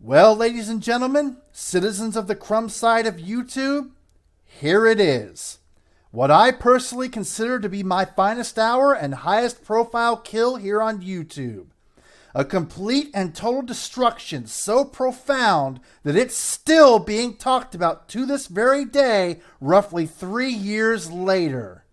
Well, ladies and gentlemen, citizens of the Crumbside of YouTube, here it is. What I personally consider to be my finest hour and highest profile kill here on YouTube. A complete and total destruction so profound that it's still being talked about to this very day, roughly 3 years later.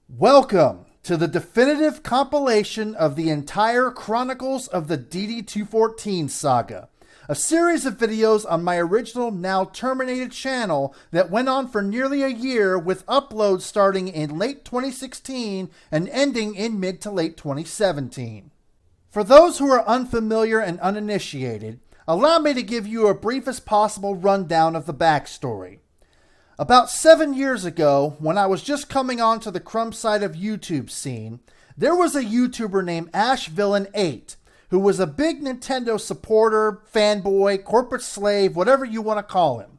Welcome to the definitive compilation of the entire Chronicles of the DD214 saga. A series of videos on my original, now terminated channel that went on for nearly a year, with uploads starting in late 2016 and ending in mid to late 2017. For those who are unfamiliar and uninitiated, allow me to give you a briefest possible rundown of the backstory. About 7 years ago, when I was just coming onto the Crumbside of YouTube scene, there was a YouTuber named AshVillain8, who was a big Nintendo supporter, fanboy, corporate slave, whatever you want to call him.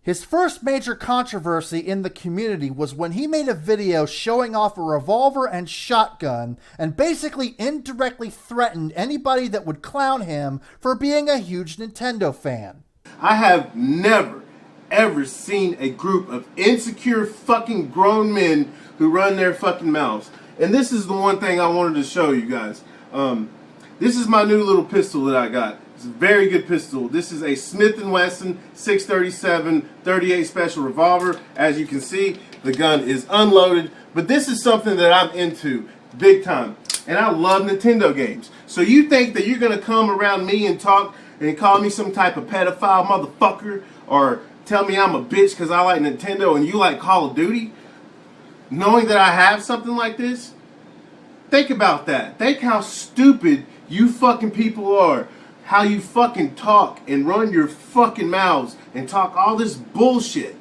His first major controversy in the community was when he made a video showing off a revolver and shotgun and basically indirectly threatened anybody that would clown him for being a huge Nintendo fan. I have never, ever seen a group of insecure fucking grown men who run their fucking mouths. And this is the one thing I wanted to show you guys. This is my new little pistol that I got. It's a very good pistol. This is a Smith & Wesson 637 38 special revolver. As you can see, the gun is unloaded. But this is something that I'm into big time. And I love Nintendo games. So you think that you're going to come around me and talk and call me some type of pedophile motherfucker, or tell me I'm a bitch because I like Nintendo and you like Call of Duty, knowing that I have something like this? Think about that. Think how stupid you fucking people are. How you fucking talk and run your fucking mouths and talk all this bullshit.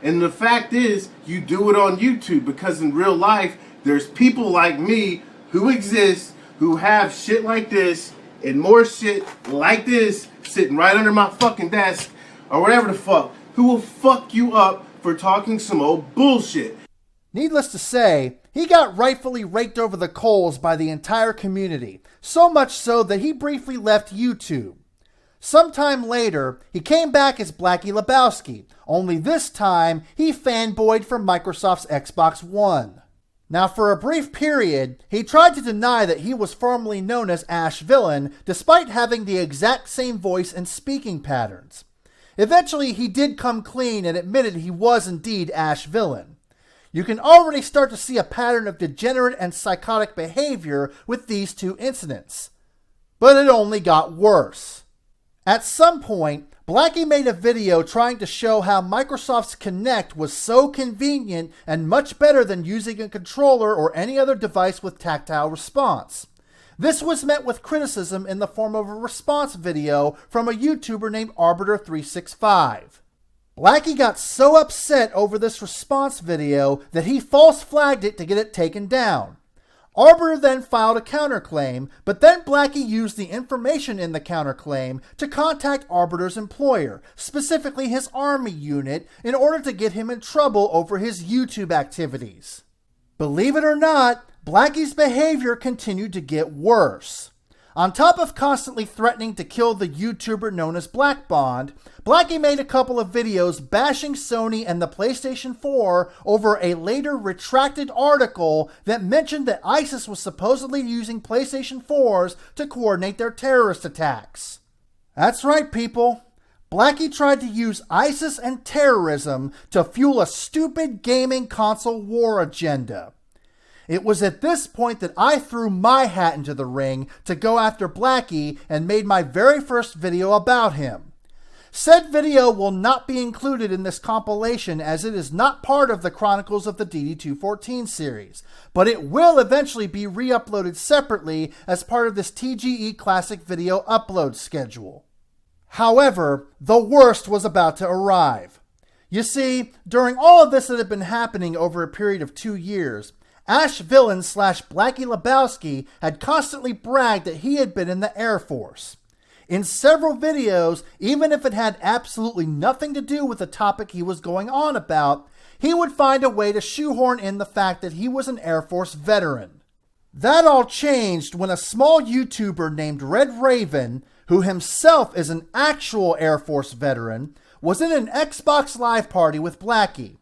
And the fact is, you do it on YouTube because in real life, there's people like me who exist, who have shit like this and more shit like this sitting right under my fucking desk or whatever the fuck, who will fuck you up for talking some old bullshit. Needless to say, he got rightfully raked over the coals by the entire community, so much so that he briefly left YouTube. Sometime later, he came back as Blacky Lebowski, only this time he fanboyed for Microsoft's Xbox One. Now, for a brief period, he tried to deny that he was formerly known as AshVillain, despite having the exact same voice and speaking patterns. Eventually, he did come clean and admitted he was indeed AshVillain. You can already start to see a pattern of degenerate and psychotic behavior with these two incidents. But it only got worse. At some point, Blacky made a video trying to show how Microsoft's Kinect was so convenient and much better than using a controller or any other device with tactile response. This was met with criticism in the form of a response video from a YouTuber named Arbiter365. Blacky got so upset over this response video that he false flagged it to get it taken down. Arbiter then filed a counterclaim, but then Blacky used the information in the counterclaim to contact Arbiter's employer, specifically his army unit, in order to get him in trouble over his YouTube activities. Believe it or not, Blacky's behavior continued to get worse. On top of constantly threatening to kill the YouTuber known as Black Bond, Blacky made a couple of videos bashing Sony and the PlayStation 4 over a later retracted article that mentioned that ISIS was supposedly using PlayStation 4s to coordinate their terrorist attacks. That's right, people. Blacky tried to use ISIS and terrorism to fuel a stupid gaming console war agenda. It was at this point that I threw my hat into the ring to go after Blacky and made my very first video about him. Said video will not be included in this compilation as it is not part of the Chronicles of the DD214 series, but it will eventually be re-uploaded separately as part of this TGE classic video upload schedule. However, the worst was about to arrive. You see, during all of this that had been happening over a period of 2 years, AshVillain/Blacky Lebowski had constantly bragged that he had been in the Air Force. In several videos, even if it had absolutely nothing to do with the topic he was going on about, he would find a way to shoehorn in the fact that he was an Air Force veteran. That all changed when a small YouTuber named Red Raven who himself is an actual Air Force veteran, was in an Xbox Live party with Blacky.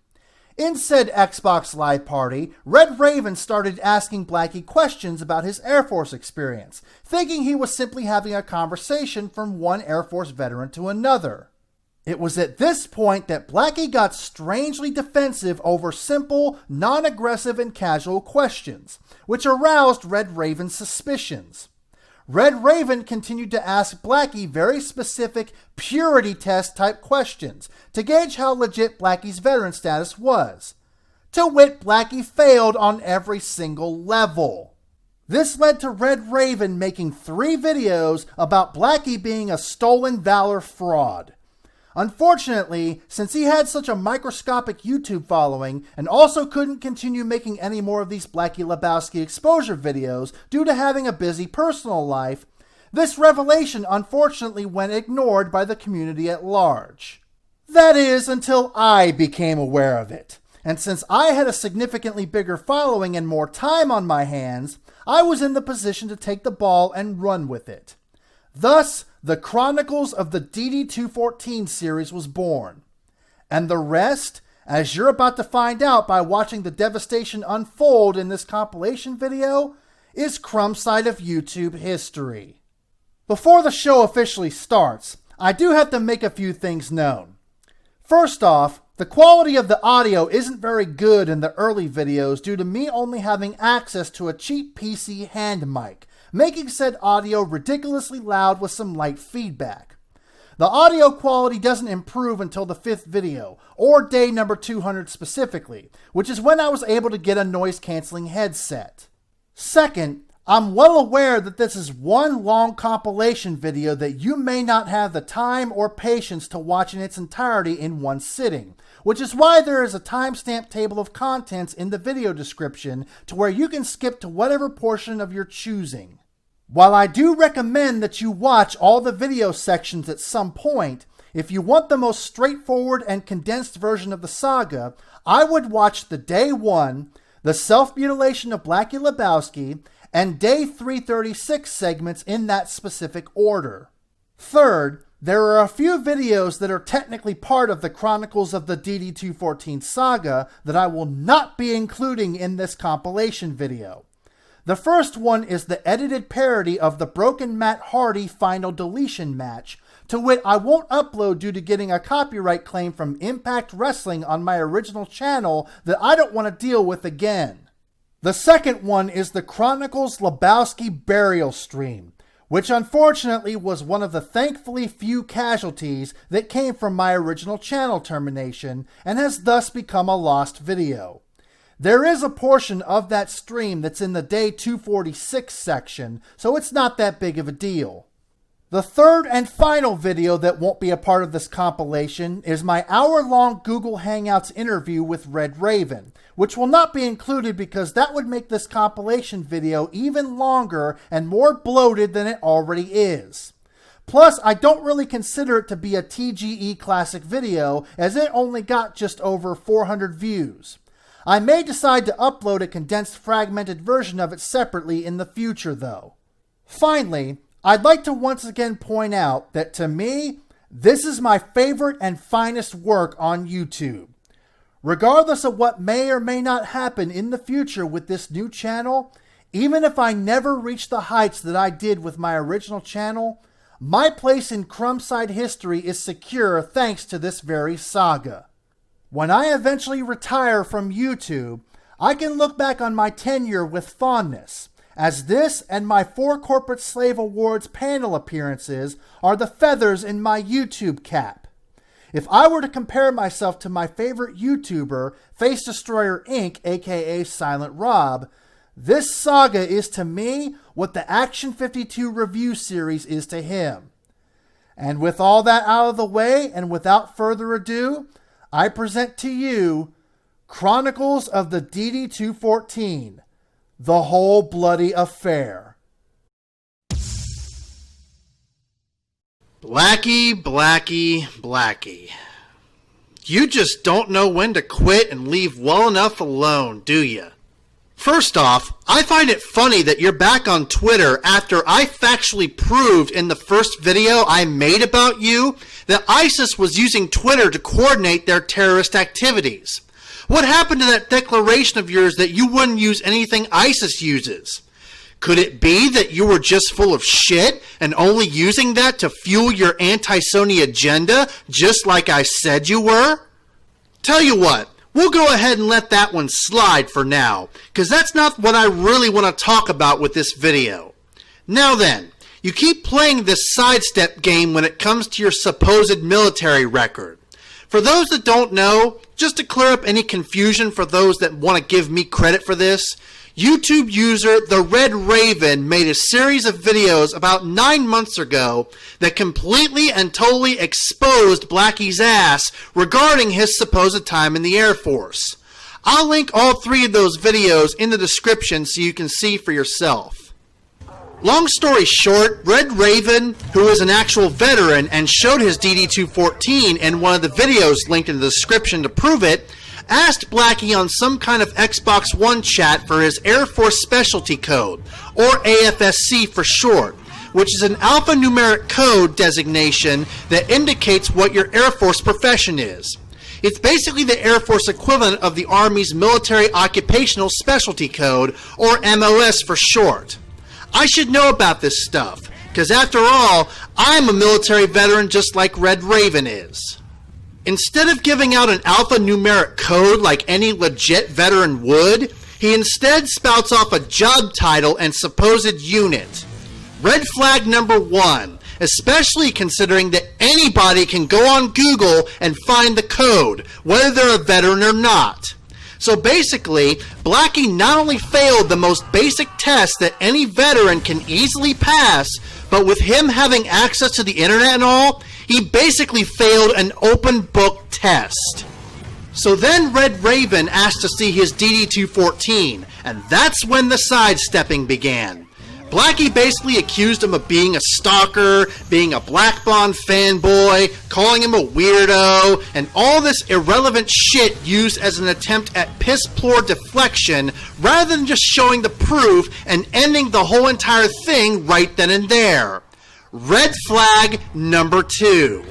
In said Xbox Live party, Red Raven started asking Blacky questions about his Air Force experience, thinking he was simply having a conversation from one Air Force veteran to another. It was at this point that Blacky got strangely defensive over simple, non-aggressive and casual questions, which aroused Red Raven's suspicions. Red Raven continued to ask Blacky very specific purity test type questions to gauge how legit Blacky's veteran status was. To wit, Blacky failed on every single level. This led to Red Raven making 3 videos about Blacky being a stolen valor fraud. Unfortunately, since he had such a microscopic YouTube following and also couldn't continue making any more of these Blacky Lebowski exposure videos due to having a busy personal life, this revelation unfortunately went ignored by the community at large. That is, until I became aware of it. And since I had a significantly bigger following and more time on my hands, I was in the position to take the ball and run with it. Thus, the Chronicles of the DD214 series was born. And the rest, as you're about to find out by watching the devastation unfold in this compilation video, is Crumbside of YouTube history. Before the show officially starts, I do have to make a few things known. First off, the quality of the audio isn't very good in the early videos due to me only having access to a cheap PC hand mic, making said audio ridiculously loud with some light feedback. The audio quality doesn't improve until the 5th video, or day number 200 specifically, which is when I was able to get a noise-canceling headset. Second, I'm well aware that this is one long compilation video that you may not have the time or patience to watch in its entirety in one sitting, which is why there is a timestamp table of contents in the video description to where you can skip to whatever portion of your choosing. While I do recommend that you watch all the video sections at some point, if you want the most straightforward and condensed version of the saga, I would watch the Day 1, the Self-Mutilation of Blacky Lebowski, and Day 336 segments in that specific order. Third, there are a few videos that are technically part of the Chronicles of the DD214 saga that I will not be including in this compilation video. The first one is the edited parody of the Broken Matt Hardy final deletion match, to wit I won't upload due to getting a copyright claim from Impact Wrestling on my original channel that I don't want to deal with again. The second one is the Chronicles Lebowski burial stream, which unfortunately was one of the thankfully few casualties that came from my original channel termination and has thus become a lost video. There is a portion of that stream that's in the Day 246 section, so it's not that big of a deal. The third and final video that won't be a part of this compilation is my hour-long Google Hangouts interview with Red Raven, which will not be included because that would make this compilation video even longer and more bloated than it already is. Plus, I don't really consider it to be a TGE classic video as it only got just over 400 views. I may decide to upload a condensed fragmented version of it separately in the future though. Finally, I'd like to once again point out that to me, this is my favorite and finest work on YouTube. Regardless of what may or may not happen in the future with this new channel, even if I never reach the heights that I did with my original channel, my place in Crumbside history is secure thanks to this very saga. When I eventually retire from YouTube, I can look back on my tenure with fondness, as this and my 4 Corporate Slave Awards panel appearances are the feathers in my YouTube cap. If I were to compare myself to my favorite YouTuber, Face Destroyer Inc., aka Silent Rob, this saga is to me what the Action 52 review series is to him. And with all that out of the way, and without further ado, I present to you Chronicles of the DD214, The Whole Bloody Affair. Blacky, Blacky, Blacky. You just don't know when to quit and leave well enough alone, do ya? First off, I find it funny that you're back on Twitter after I factually proved in the first video I made about you that ISIS was using Twitter to coordinate their terrorist activities. What happened to that declaration of yours that you wouldn't use anything ISIS uses? Could it be that you were just full of shit and only using that to fuel your anti-Sony agenda just like I said you were? Tell you what, we'll go ahead and let that one slide for now, because that's not what I really want to talk about with this video. Now then, you keep playing this sidestep game when it comes to your supposed military record. For those that don't know, just to clear up any confusion for those that want to give me credit for this, YouTube user The Red Raven made a series of videos about 9 months ago that completely and totally exposed Blacky's ass regarding his supposed time in the Air Force. I'll link all 3 of those videos in the description so you can see for yourself. Long story short, Red Raven, who is an actual veteran and showed his DD214 in one of the videos linked in the description to prove it, asked Blacky on some kind of Xbox One chat for his Air Force Specialty Code, or AFSC for short, which is an alphanumeric code designation that indicates what your Air Force profession is. It's basically the Air Force equivalent of the Army's Military Occupational Specialty Code, or MOS for short. I should know about this stuff, because after all, I'm a military veteran just like Red Raven is. Instead of giving out an alphanumeric code like any legit veteran would, he instead spouts off a job title and supposed unit. Red flag number 1, especially considering that anybody can go on Google and find the code, whether they're a veteran or not. So basically, Blacky not only failed the most basic test that any veteran can easily pass, but with him having access to the internet and all, he basically failed an open book test. So then Red Raven asked to see his DD214, and that's when the sidestepping began. Blacky basically accused him of being a stalker, being a Black Bond fanboy, calling him a weirdo, and all this irrelevant shit used as an attempt at piss-poor deflection rather than just showing the proof and ending the whole entire thing right then and there. Red flag number 2.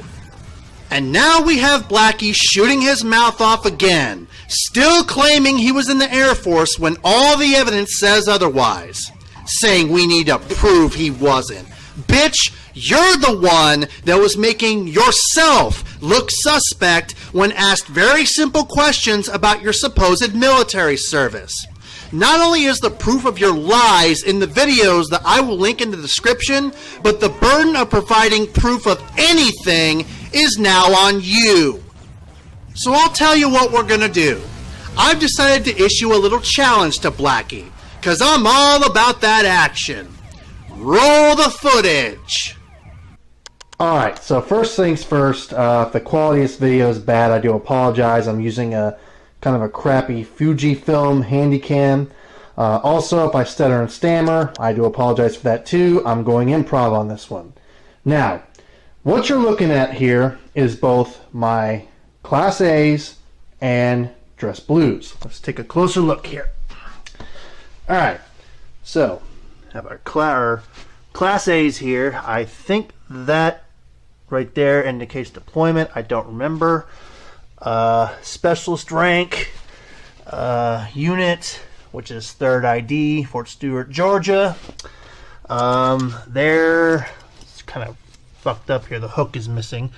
And now we have Blacky shooting his mouth off again, still claiming he was in the Air Force when all the evidence says otherwise. Saying we need to prove he wasn't. Bitch, you're the one that was making yourself look suspect when asked very simple questions about your supposed military service. Not only is the proof of your lies in the videos that I will link in the description, but the burden of providing proof of anything is now on you. So I'll tell you what we're gonna do. I've decided to issue a little challenge to Blacky, because I'm all about that action. Roll the footage. Alright, so first things first, if the quality of this video is bad, I do apologize. I'm using a kind of a crappy Fujifilm Handycam. Also, if I stutter and stammer, I do apologize for that too. I'm going improv on this one. Now, what you're looking at here is both my Class A's and Dress Blues. Let's take a closer look here. Alright, so have our Class A's here. I think that right there indicates deployment. I don't remember. Specialist rank, unit, which is 3rd ID, Fort Stewart, Georgia. There, it's kind of fucked up here. The hook is missing.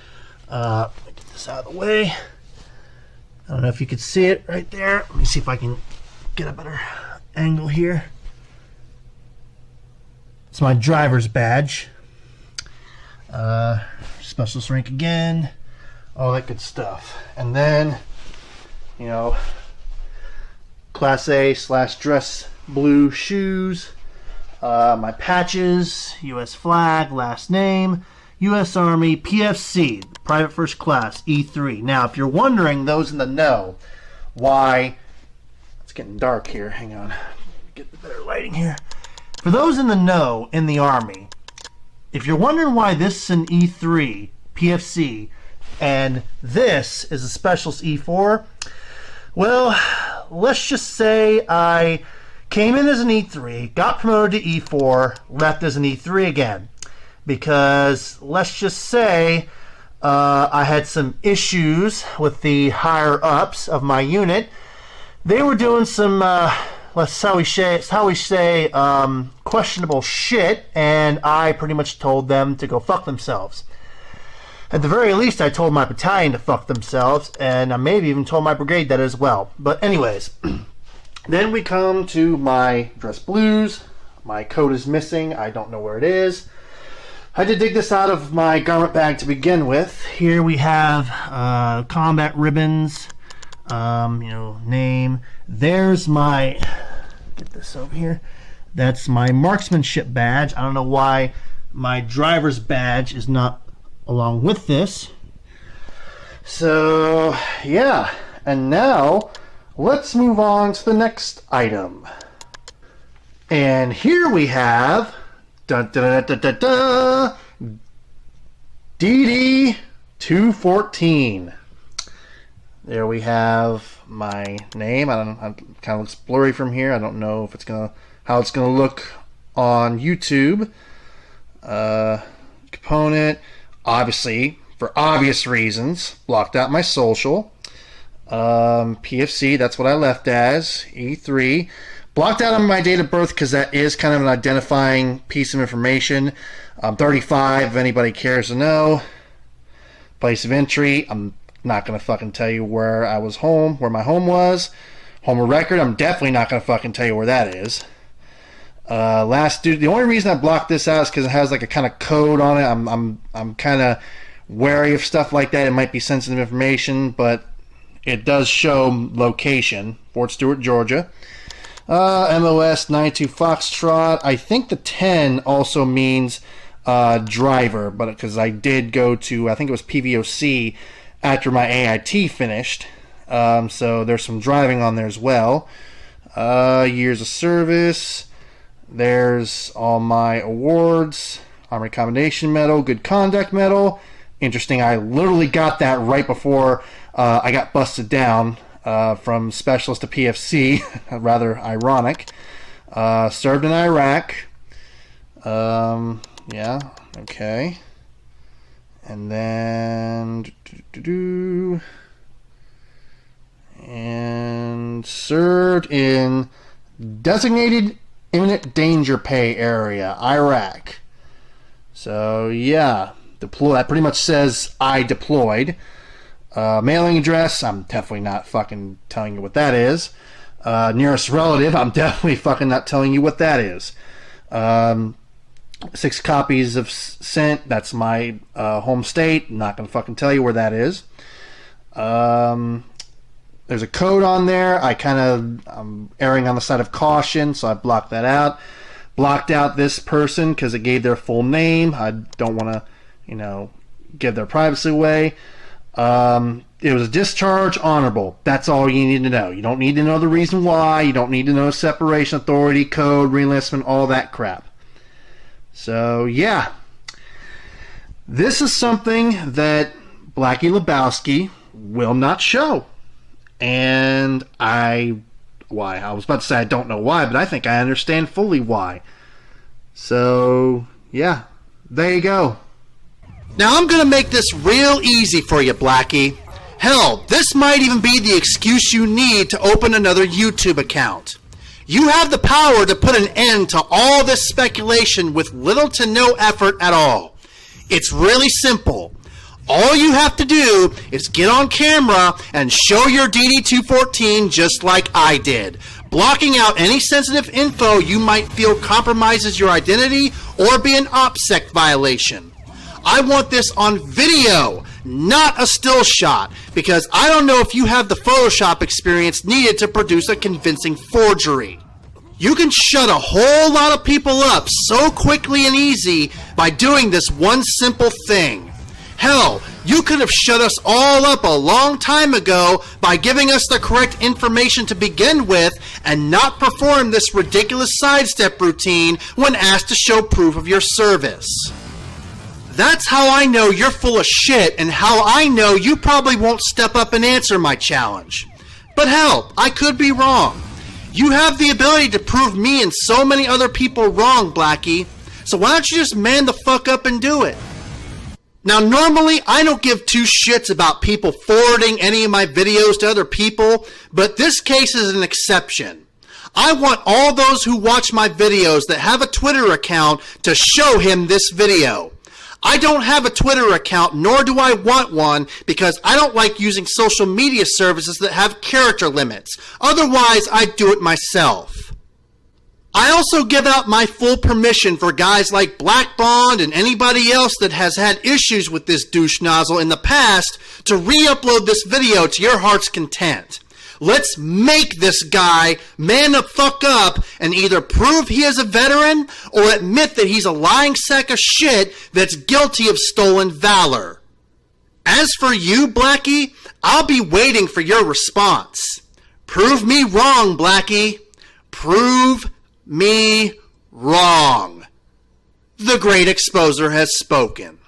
Let me get this out of the way. I don't know if you can see it right there. Let me see if I can get a better angle here. It's my driver's badge. Specialist rank again. All that good stuff. And then, you know, Class A / dress blue shoes. My patches, U.S. flag, last name, U.S. Army, PFC, Private First Class, E3. Now, if you're wondering, those in the know, why... It's getting dark here. Hang on. Get the better lighting here. For those in the know in the Army, if you're wondering why this is an E3 PFC and this is a Specialist E4, well, let's just say I came in as an E3, got promoted to E4, left as an E3 again. Because, let's just say, I had some issues with the higher-ups of my unit. They were doing some, how we say, questionable shit, and I pretty much told them to go fuck themselves. At the very least, I told my battalion to fuck themselves, and I maybe even told my brigade that as well. But anyways, then we come to my dress blues. My coat is missing. I don't know where it is. I had to dig this out of my garment bag to begin with. Here we have combat ribbons, name. There's my, get this over here. That's my marksmanship badge. I don't know why my driver's badge is not along with this. So, yeah. And now, let's move on to the next item. And here we have DD214. There we have my name. It kind of looks blurry from here. I don't know if how it's gonna look on YouTube. Component, obviously, for obvious reasons, blocked out my social. PFC, that's what I left as. E3. Blocked out on my date of birth because that is kind of an identifying piece of information. I'm 35, if anybody cares to know. Place of entry, I'm not going to fucking tell you where I was home, where my home was. Home of record, I'm definitely not going to fucking tell you where that is. Last dude, the only reason I blocked this out is because it has like a kind of code on it. I'm kind of wary of stuff like that. It might be sensitive information, but it does show location, Fort Stewart, Georgia. MOS 92 Foxtrot. I think the 10 also means driver, but because I did go to, I think it was PVOC after my AIT finished. So there's some driving on there as well. Years of service. There's all my awards. Armory Commendation Medal, Good Conduct Medal. Interesting, I literally got that right before I got busted down. From specialist to PFC, rather ironic. Served in Iraq. Yeah, okay. And then and served in designated imminent danger pay area, Iraq. So yeah, that pretty much says I deployed. Mailing address, I'm definitely not fucking telling you what that is. Nearest relative, I'm definitely fucking not telling you what that is. 6 copies of sent, that's my home state, not gonna fucking tell you where that is. There's a code on there. I'm erring on the side of caution, so I blocked that out. Blocked out this person because it gave their full name. I don't want to, give their privacy away. It was a discharge, honorable. That's all you need to know. You don't need to know the reason why. You don't need to know separation authority, code, reenlistment, all that crap. So, yeah. This is something that Blacky Lebowski will not show. And I was about to say I don't know why, but I think I understand fully why. So, yeah. There you go. Now I'm going to make this real easy for you, Blacky. Hell, this might even be the excuse you need to open another YouTube account. You have the power to put an end to all this speculation with little to no effort at all. It's really simple. All you have to do is get on camera and show your DD214 just like I did, blocking out any sensitive info you might feel compromises your identity or be an OPSEC violation. I want this on video, not a still shot, because I don't know if you have the Photoshop experience needed to produce a convincing forgery. You can shut a whole lot of people up so quickly and easy by doing this one simple thing. Hell, you could have shut us all up a long time ago by giving us the correct information to begin with and not perform this ridiculous sidestep routine when asked to show proof of your service. That's how I know you're full of shit and how I know you probably won't step up and answer my challenge. But hell, I could be wrong. You have the ability to prove me and so many other people wrong, Blacky. So why don't you just man the fuck up and do it? Now, normally, I don't give two shits about people forwarding any of my videos to other people, but this case is an exception. I want all those who watch my videos that have a Twitter account to show him this video. I don't have a Twitter account, nor do I want one, because I don't like using social media services that have character limits. Otherwise, I'd do it myself. I also give out my full permission for guys like Black Bond and anybody else that has had issues with this douche nozzle in the past to re-upload this video to your heart's content. Let's make this guy man the fuck up and either prove he is a veteran or admit that he's a lying sack of shit that's guilty of stolen valor. As for you, Blacky, I'll be waiting for your response. Prove me wrong, Blacky. Prove me wrong. The Great Exposer has spoken.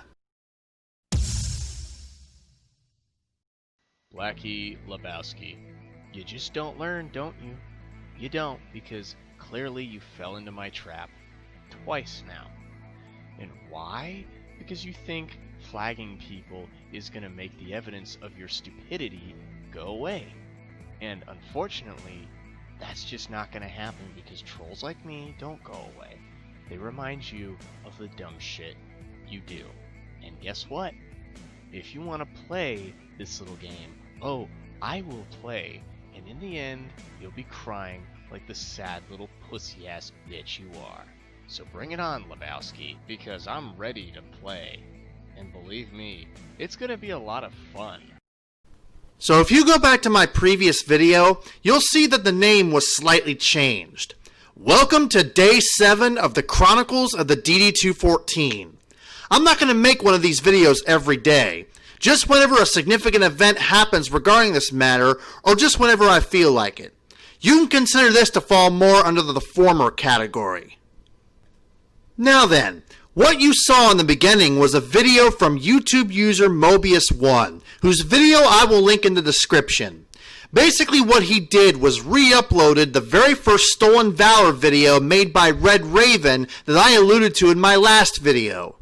Blacky Lebowski. You just don't learn, don't you? You don't, because clearly you fell into my trap twice now. And why? Because you think flagging people is going to make the evidence of your stupidity go away. And unfortunately, that's just not going to happen because trolls like me don't go away. They remind you of the dumb shit you do. And guess what? If you want to play this little game, oh, I will play. And in the end, you'll be crying like the sad little pussy-ass bitch you are. So bring it on, Lebowski, because I'm ready to play. And believe me, it's gonna be a lot of fun. So if you go back to my previous video, you'll see that the name was slightly changed. Welcome to Day 7 of the Chronicles of the DD214. I'm not going to make one of these videos every day. Just whenever a significant event happens regarding this matter, or just whenever I feel like it. You can consider this to fall more under the former category. Now then, what you saw in the beginning was a video from YouTube user Mobius1, whose video I will link in the description. Basically what he did was re-uploaded the very first Stolen Valor video made by Red Raven that I alluded to in my last video.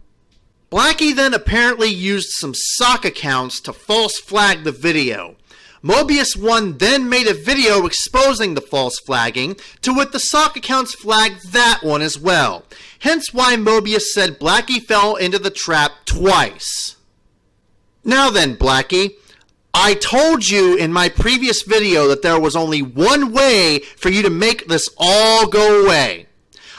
Blacky then apparently used some sock accounts to false flag the video. Mobius1 then made a video exposing the false flagging, to which the sock accounts flagged that one as well. Hence why Mobius said Blacky fell into the trap twice. Now then, Blacky, I told you in my previous video that there was only one way for you to make this all go away.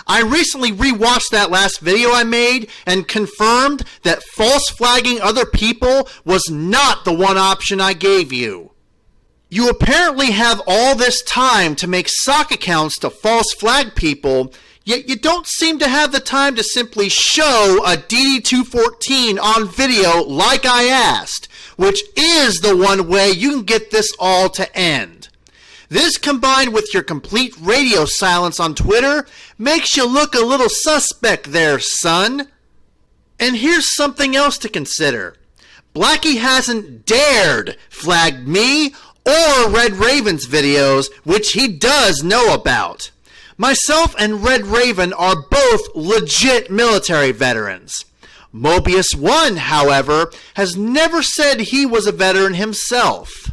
I recently rewatched that last video I made and confirmed that false flagging other people was not the one option I gave you. You apparently have all this time to make sock accounts to false flag people, yet you don't seem to have the time to simply show a DD214 on video like I asked, which is the one way you can get this all to end. This, combined with your complete radio silence on Twitter, makes you look a little suspect there, son. And here's something else to consider. Blacky hasn't dared flag me or Red Raven's videos, which he does know about. Myself and Red Raven are both legit military veterans. Mobius1, however, has never said he was a veteran himself.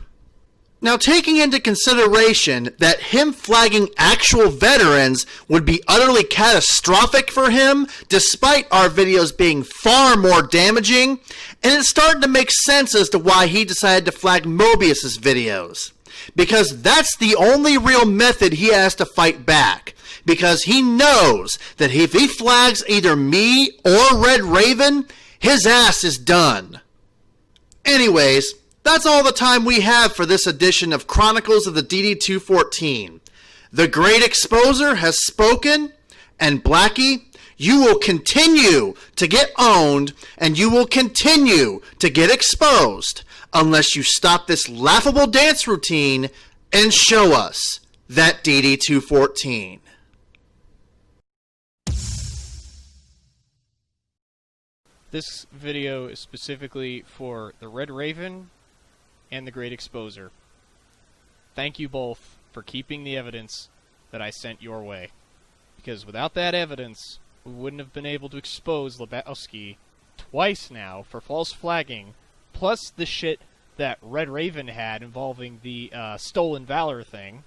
Now, taking into consideration that him flagging actual veterans would be utterly catastrophic for him, despite our videos being far more damaging, and it's starting to make sense as to why he decided to flag Mobius's videos. Because that's the only real method he has to fight back. Because he knows that if he flags either me or Red Raven, his ass is done. Anyways, that's all the time we have for this edition of Chronicles of the DD214. The Great Exposer has spoken, and Blacky, you will continue to get owned, and you will continue to get exposed, unless you stop this laughable dance routine and show us that DD214. This video is specifically for the Red Raven and the Great Exposer. Thank you both for keeping the evidence that I sent your way. Because without that evidence, we wouldn't have been able to expose Lebowski twice now for false flagging, plus the shit that Red Raven had involving the stolen valor thing.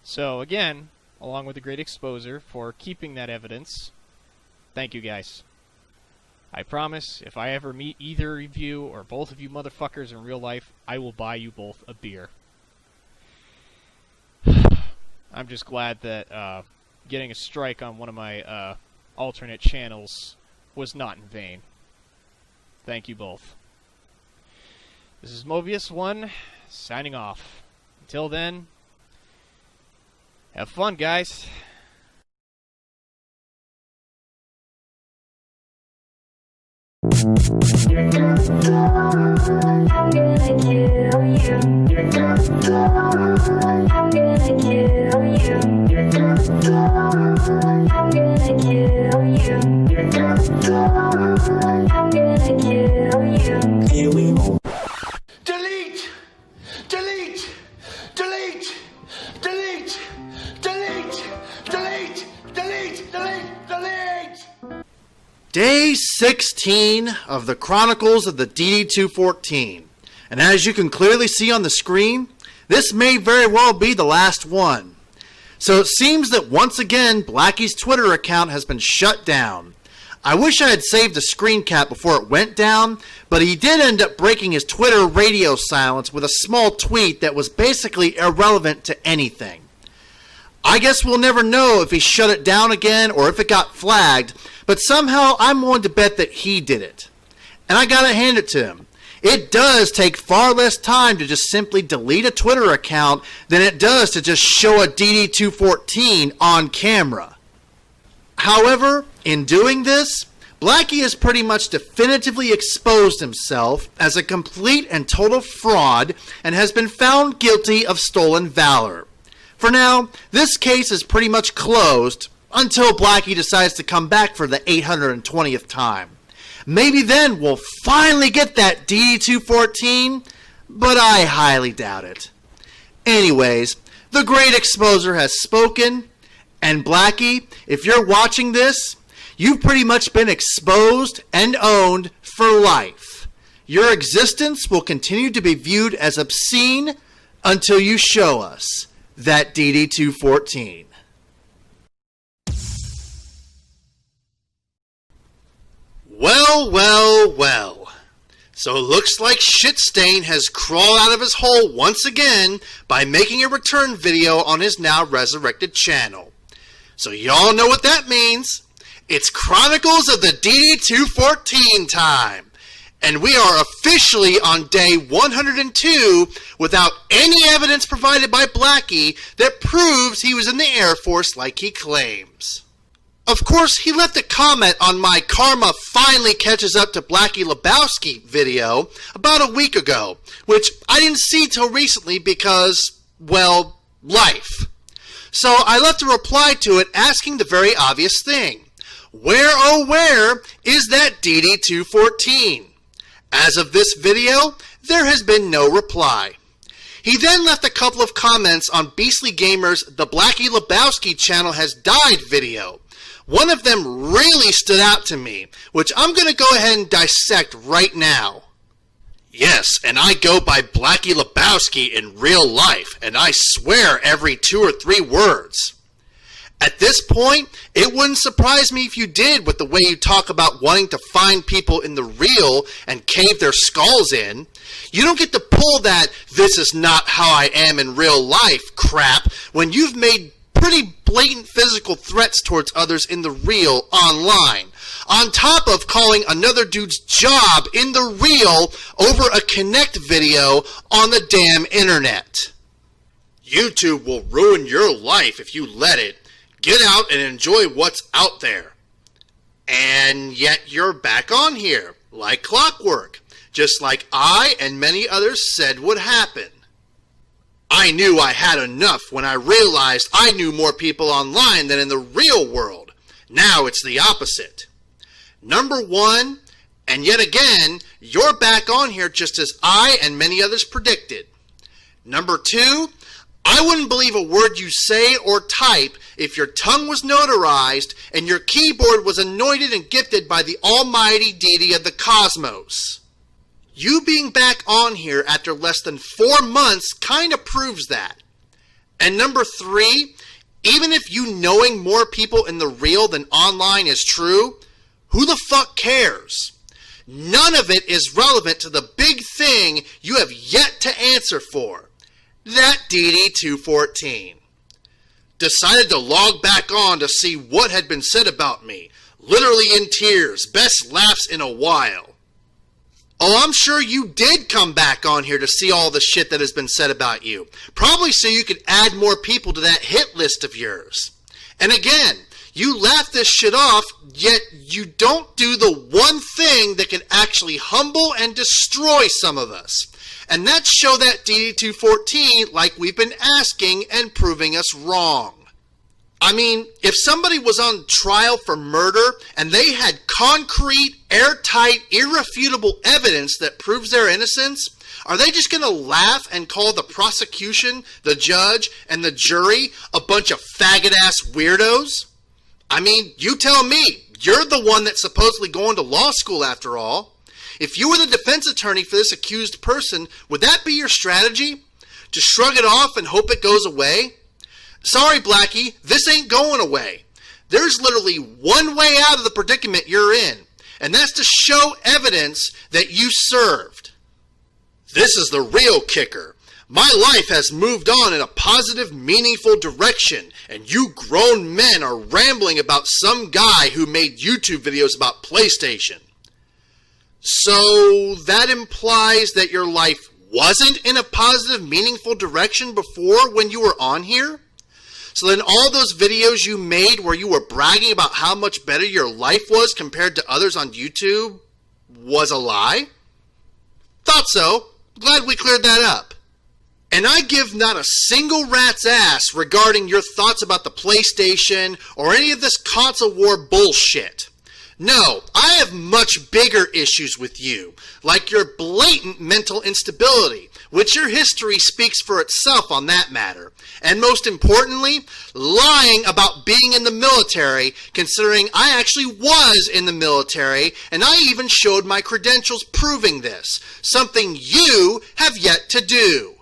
So again, along with the great exposer for keeping that evidence, thank you guys. I promise, if I ever meet either of you or both of you motherfuckers in real life, I will buy you both a beer. I'm just glad that getting a strike on one of my alternate channels was not in vain. Thank you both. This is Mobius1, signing off. Until then, have fun, guys. You're gonna I'm gonna kill you. You're gonna I'm gonna kill you. You're gonna I'm gonna kill you. You're gonna I'm gonna kill you. Here we go. Delete! Delete! Delete! Delete! Delete! Delete! Delete! Delete! Delete! Day 16 of the Chronicles of the DD214. And as you can clearly see on the screen, this may very well be the last one. So it seems that once again, Blacky's Twitter account has been shut down. I wish I had saved the screen cap before it went down, but he did end up breaking his Twitter radio silence with a small tweet that was basically irrelevant to anything. I guess we'll never know if he shut it down again or if it got flagged, but somehow I'm willing to bet that he did it. And I gotta hand it to him. It does take far less time to just simply delete a Twitter account than it does to just show a DD214 on camera. However, in doing this, Blacky has pretty much definitively exposed himself as a complete and total fraud and has been found guilty of stolen valor. For now, this case is pretty much closed until Blacky decides to come back for the 820th time. Maybe then we'll finally get that DD214, but I highly doubt it. Anyways, the great exposer has spoken, and Blacky, if you're watching this, you've pretty much been exposed and owned for life. Your existence will continue to be viewed as obscene until you show us that DD214. Well. So it looks like Shitstain has crawled out of his hole once again by making a return video on his now resurrected channel. So y'all know what that means. It's Chronicles of the DD214 time. And we are officially on day 102 without any evidence provided by Blacky that proves he was in the Air Force like he claims. Of course, he left a comment on my Karma Finally Catches Up to Blacky Lebowski video about a week ago, which I didn't see till recently because, well, life. So I left a reply to it asking the very obvious thing. Where, oh where, is that DD214? As of this video, there has been no reply. He then left a couple of comments on Beastly Gamer's The Blacky Lebowski Channel Has Died video. One of them really stood out to me, which I'm going to go ahead and dissect right now. Yes, and I go by Blacky Lebowski in real life, and I swear every 2 or 3 words. At this point, it wouldn't surprise me if you did with the way you talk about wanting to find people in the real and cave their skulls in. You don't get to pull that "this is not how I am in real life" crap when you've made pretty blatant physical threats towards others in the real online, on top of calling another dude's job in the real over a Connect video on the damn internet. YouTube will ruin your life if you let it. Get out and enjoy what's out there. And yet you're back on here, like clockwork, just like I and many others said would happen. I knew I had enough when I realized I knew more people online than in the real world. Now it's the opposite. Number 1, and yet again, you're back on here just as I and many others predicted. Number 2, I wouldn't believe a word you say or type if your tongue was notarized and your keyboard was anointed and gifted by the almighty deity of the cosmos. You being back on here after less than 4 months kind of proves that. And number 3, even if you knowing more people in the real than online is true, who the fuck cares? None of it is relevant to the big thing you have yet to answer for. That DD214. Decided to log back on to see what had been said about me. Literally in tears. Best laughs in a while. Oh, I'm sure you did come back on here to see all the shit that has been said about you. Probably so you could add more people to that hit list of yours. And again, you laugh this shit off, yet you don't do the one thing that can actually humble and destroy some of us. And that's show that DD214 like we've been asking and proving us wrong. I mean, if somebody was on trial for murder and they had concrete, airtight, irrefutable evidence that proves their innocence, are they just going to laugh and call the prosecution, the judge, and the jury a bunch of faggot-ass weirdos? I mean, you tell me. You're the one that's supposedly going to law school after all. If you were the defense attorney for this accused person, would that be your strategy? To shrug it off and hope it goes away? Sorry, Blacky, this ain't going away. There's literally one way out of the predicament you're in, and that's to show evidence that you served. This is the real kicker. My life has moved on in a positive, meaningful direction, and you grown men are rambling about some guy who made YouTube videos about PlayStation. So that implies that your life wasn't in a positive, meaningful direction before when you were on here? So then all those videos you made where you were bragging about how much better your life was compared to others on YouTube was a lie? Thought so. Glad we cleared that up. And I give not a single rat's ass regarding your thoughts about the PlayStation or any of this console war bullshit. No, I have much bigger issues with you, like your blatant mental instability, which your history speaks for itself on that matter. And most importantly, lying about being in the military, considering I actually was in the military, and I even showed my credentials proving this, something you have yet to do.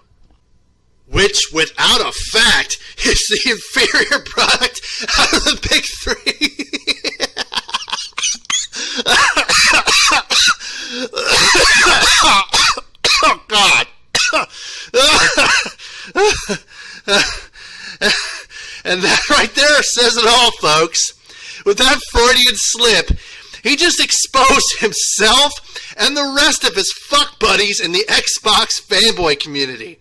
Which, without a fact, is the inferior product out of the big 3. Oh, God. And that right there says it all, folks. With that Freudian slip, he just exposed himself and the rest of his fuck buddies in the Xbox fanboy community.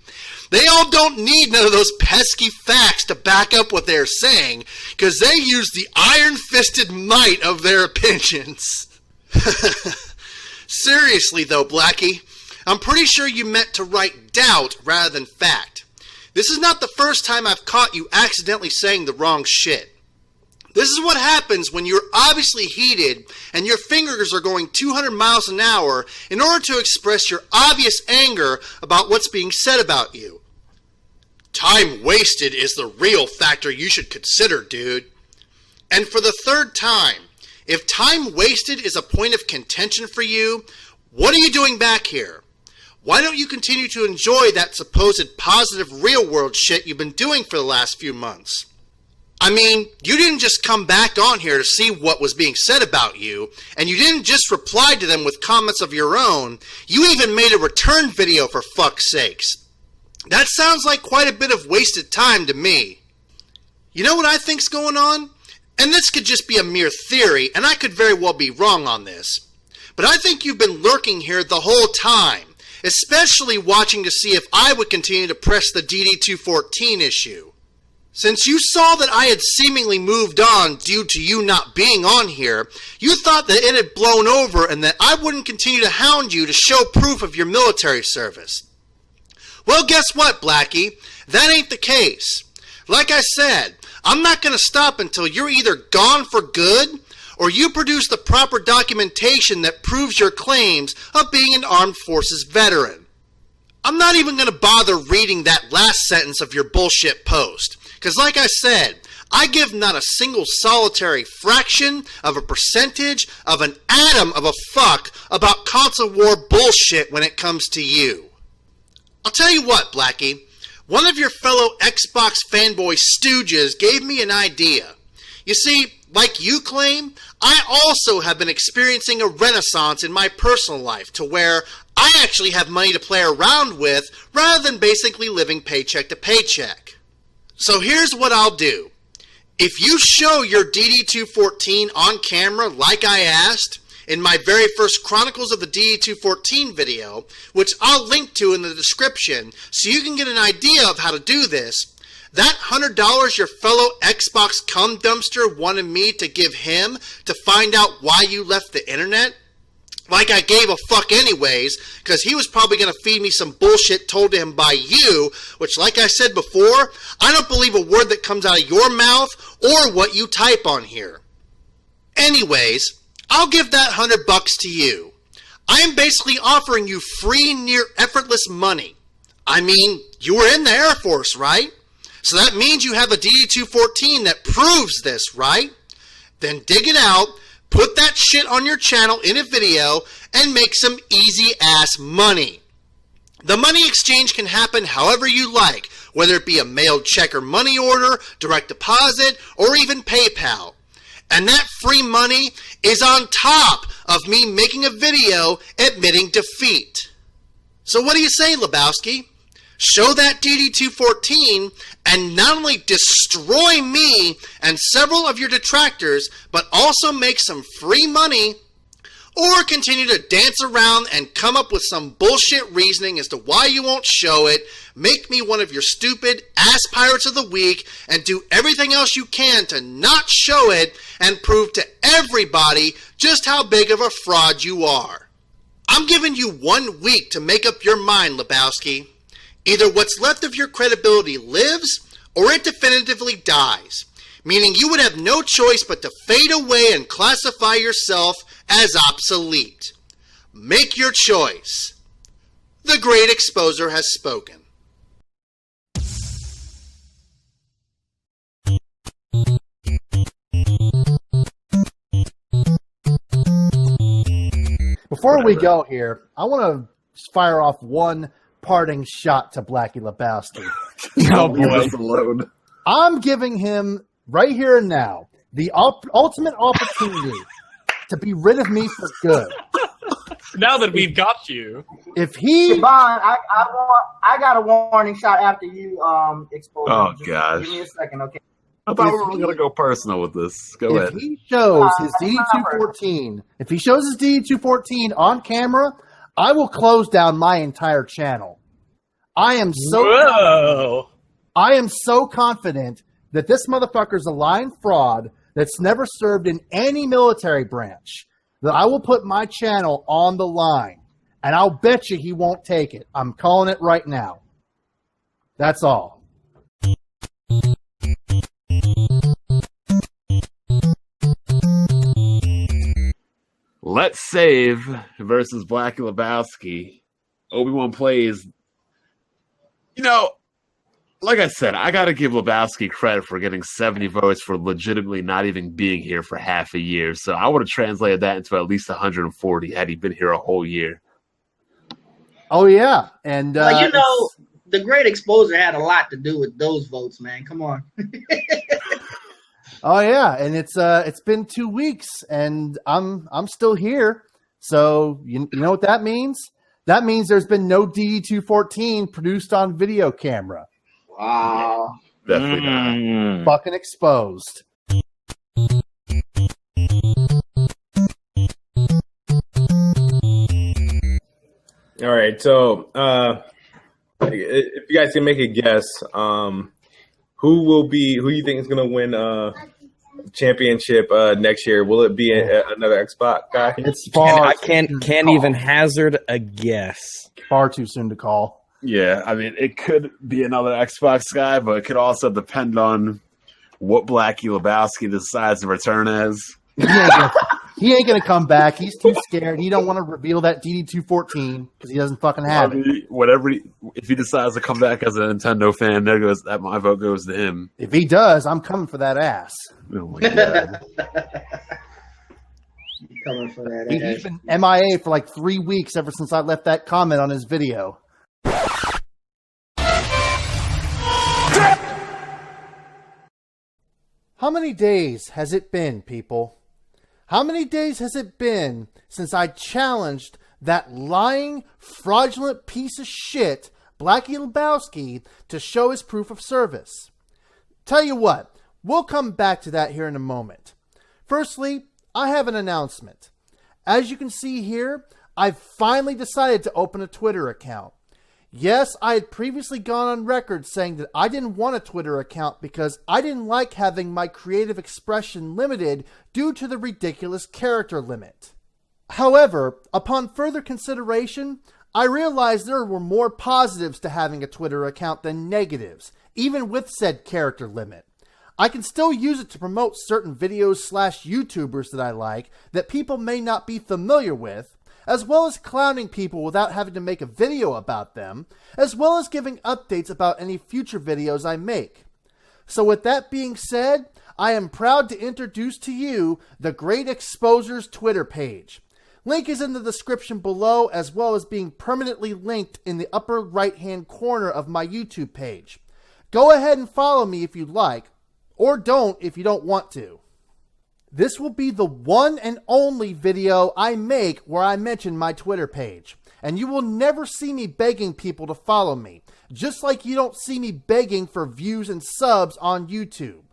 They all don't need none of those pesky facts to back up what they're saying, because they use the iron-fisted might of their opinions. Seriously though, Blacky, I'm pretty sure you meant to write doubt rather than fact. This is not the first time I've caught you accidentally saying the wrong shit. This is what happens when you're obviously heated and your fingers are going 200 miles an hour in order to express your obvious anger about what's being said about you. Time wasted is the real factor you should consider, dude. And for the third time, if time wasted is a point of contention for you, what are you doing back here? Why don't you continue to enjoy that supposed positive real-world shit you've been doing for the last few months? I mean, you didn't just come back on here to see what was being said about you, and you didn't just reply to them with comments of your own, you even made a return video for fuck's sakes. That sounds like quite a bit of wasted time to me. You know what I think's going on? And this could just be a mere theory, and I could very well be wrong on this. But I think you've been lurking here the whole time, especially watching to see if I would continue to press the DD214 issue. Since you saw that I had seemingly moved on due to you not being on here, you thought that it had blown over and that I wouldn't continue to hound you to show proof of your military service. Well, guess what, Blacky? That ain't the case. Like I said, I'm not going to stop until you're either gone for good or you produce the proper documentation that proves your claims of being an armed forces veteran. I'm not even going to bother reading that last sentence of your bullshit post. Because like I said, I give not a single solitary fraction of a percentage of an atom of a fuck about console war bullshit when it comes to you. I'll tell you what, Blacky. One of your fellow Xbox fanboy stooges gave me an idea. You see, like you claim, I also have been experiencing a renaissance in my personal life to where I actually have money to play around with rather than basically living paycheck to paycheck. So here's what I'll do. If you show your DD214 on camera like I asked in my very first Chronicles of the DD214 video, which I'll link to in the description so you can get an idea of how to do this, that $100 your fellow Xbox cum dumpster wanted me to give him to find out why you left the internet, like I gave a fuck anyways, because he was probably going to feed me some bullshit told to him by you, which like I said before, I don't believe a word that comes out of your mouth or what you type on here. Anyways, I'll give that $100 to you. I am basically offering you free, near effortless money. I mean, you were in the Air Force, right? So that means you have a DD214 that proves this, right? Then dig it out, put that shit on your channel in a video, and make some easy-ass money. The money exchange can happen however you like, whether it be a mailed check or money order, direct deposit, or even PayPal. And that free money is on top of me making a video admitting defeat. So what do you say, Lebowski? Show that DD214 and not only destroy me and several of your detractors, but also make some free money, or continue to dance around and come up with some bullshit reasoning as to why you won't show it, make me one of your stupid ass pirates of the week, and do everything else you can to not show it and prove to everybody just how big of a fraud you are. I'm giving you 1 week to make up your mind, Lebowski. Either what's left of your credibility lives, or it definitively dies, meaning you would have no choice but to fade away and classify yourself as obsolete. Make your choice. The Great Exposer has spoken. Before we go here, I want to fire off one parting shot to Blacky Lebowski. Oh, boy. I'm giving him, right here and now, the ultimate opportunity to be rid of me for good. Now that we've got you. If he... Bond, I got a warning shot after you expose Oh, him. gosh. Give me a second, okay? I thought we were going to go personal with this. Go If ahead. he shows his DD214, if he shows his DD214 on camera, I will close down my entire channel. I am so confident that this motherfucker's a lying fraud that's never served in any military branch that I will put my channel on the line, and I'll bet you he won't take it. I'm calling it right now. That's all. Let's Save versus Blacky Lebowski. Obi-Wan plays. You know, like I said, I got to give Lebowski credit for getting 70 votes for legitimately not even being here for half a year. So I would have translated that into at least 140 had he been here a whole year. Oh, yeah. And Well, you know, the Great Exposure had a lot to do with those votes, man. Come on. oh, yeah. And it's been 2 weeks, and I'm still here. So you know what that means? That means there's been no DD214 produced on video camera. Wow. Definitely not. Fucking exposed. All right, so if you guys can make a guess, who you think is going to win championship next year? Will it be another Xbox guy? It's far. I can't even hazard a guess. Far too soon to call. Yeah, I mean, it could be another Xbox guy, but it could also depend on what Blacky Lebowski decides to return as. He ain't gonna come back. He's too scared. He don't want to reveal that DD214 because he doesn't fucking have it. If he decides to come back as a Nintendo fan, my vote goes to him. If he does, I'm coming for that ass. Oh my god. Coming for that He's been MIA for like 3 weeks ever since I left that comment on his video. How many days has it been, people? How many days has it been since I challenged that lying, fraudulent piece of shit, Blacky Lebowski, to show his proof of service? Tell you what, we'll come back to that here in a moment. Firstly, I have an announcement. As you can see here, I've finally decided to open a Twitter account. Yes, I had previously gone on record saying that I didn't want a Twitter account because I didn't like having my creative expression limited due to the ridiculous character limit. However, upon further consideration, I realized there were more positives to having a Twitter account than negatives, even with said character limit. I can still use it to promote certain videos / YouTubers that I like that people may not be familiar with, as well as clowning people without having to make a video about them, as well as giving updates about any future videos I make. So with that being said, I am proud to introduce to you the Great Exposer's Twitter page. Link is in the description below, as well as being permanently linked in the upper right hand corner of my YouTube page. Go ahead and follow me if you'd like, or don't if you don't want to. This will be the one and only video I make where I mention my Twitter page. And you will never see me begging people to follow me, just like you don't see me begging for views and subs on YouTube.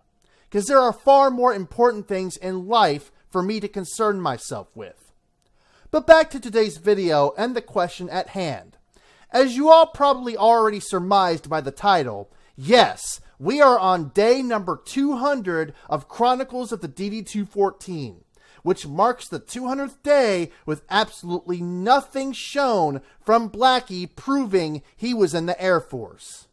Because there are far more important things in life for me to concern myself with. But back to today's video and the question at hand. As you all probably already surmised by the title, yes, we are on day number 200 of Chronicles of the DD214, which marks the 200th day with absolutely nothing shown from Blacky proving he was in the Air Force.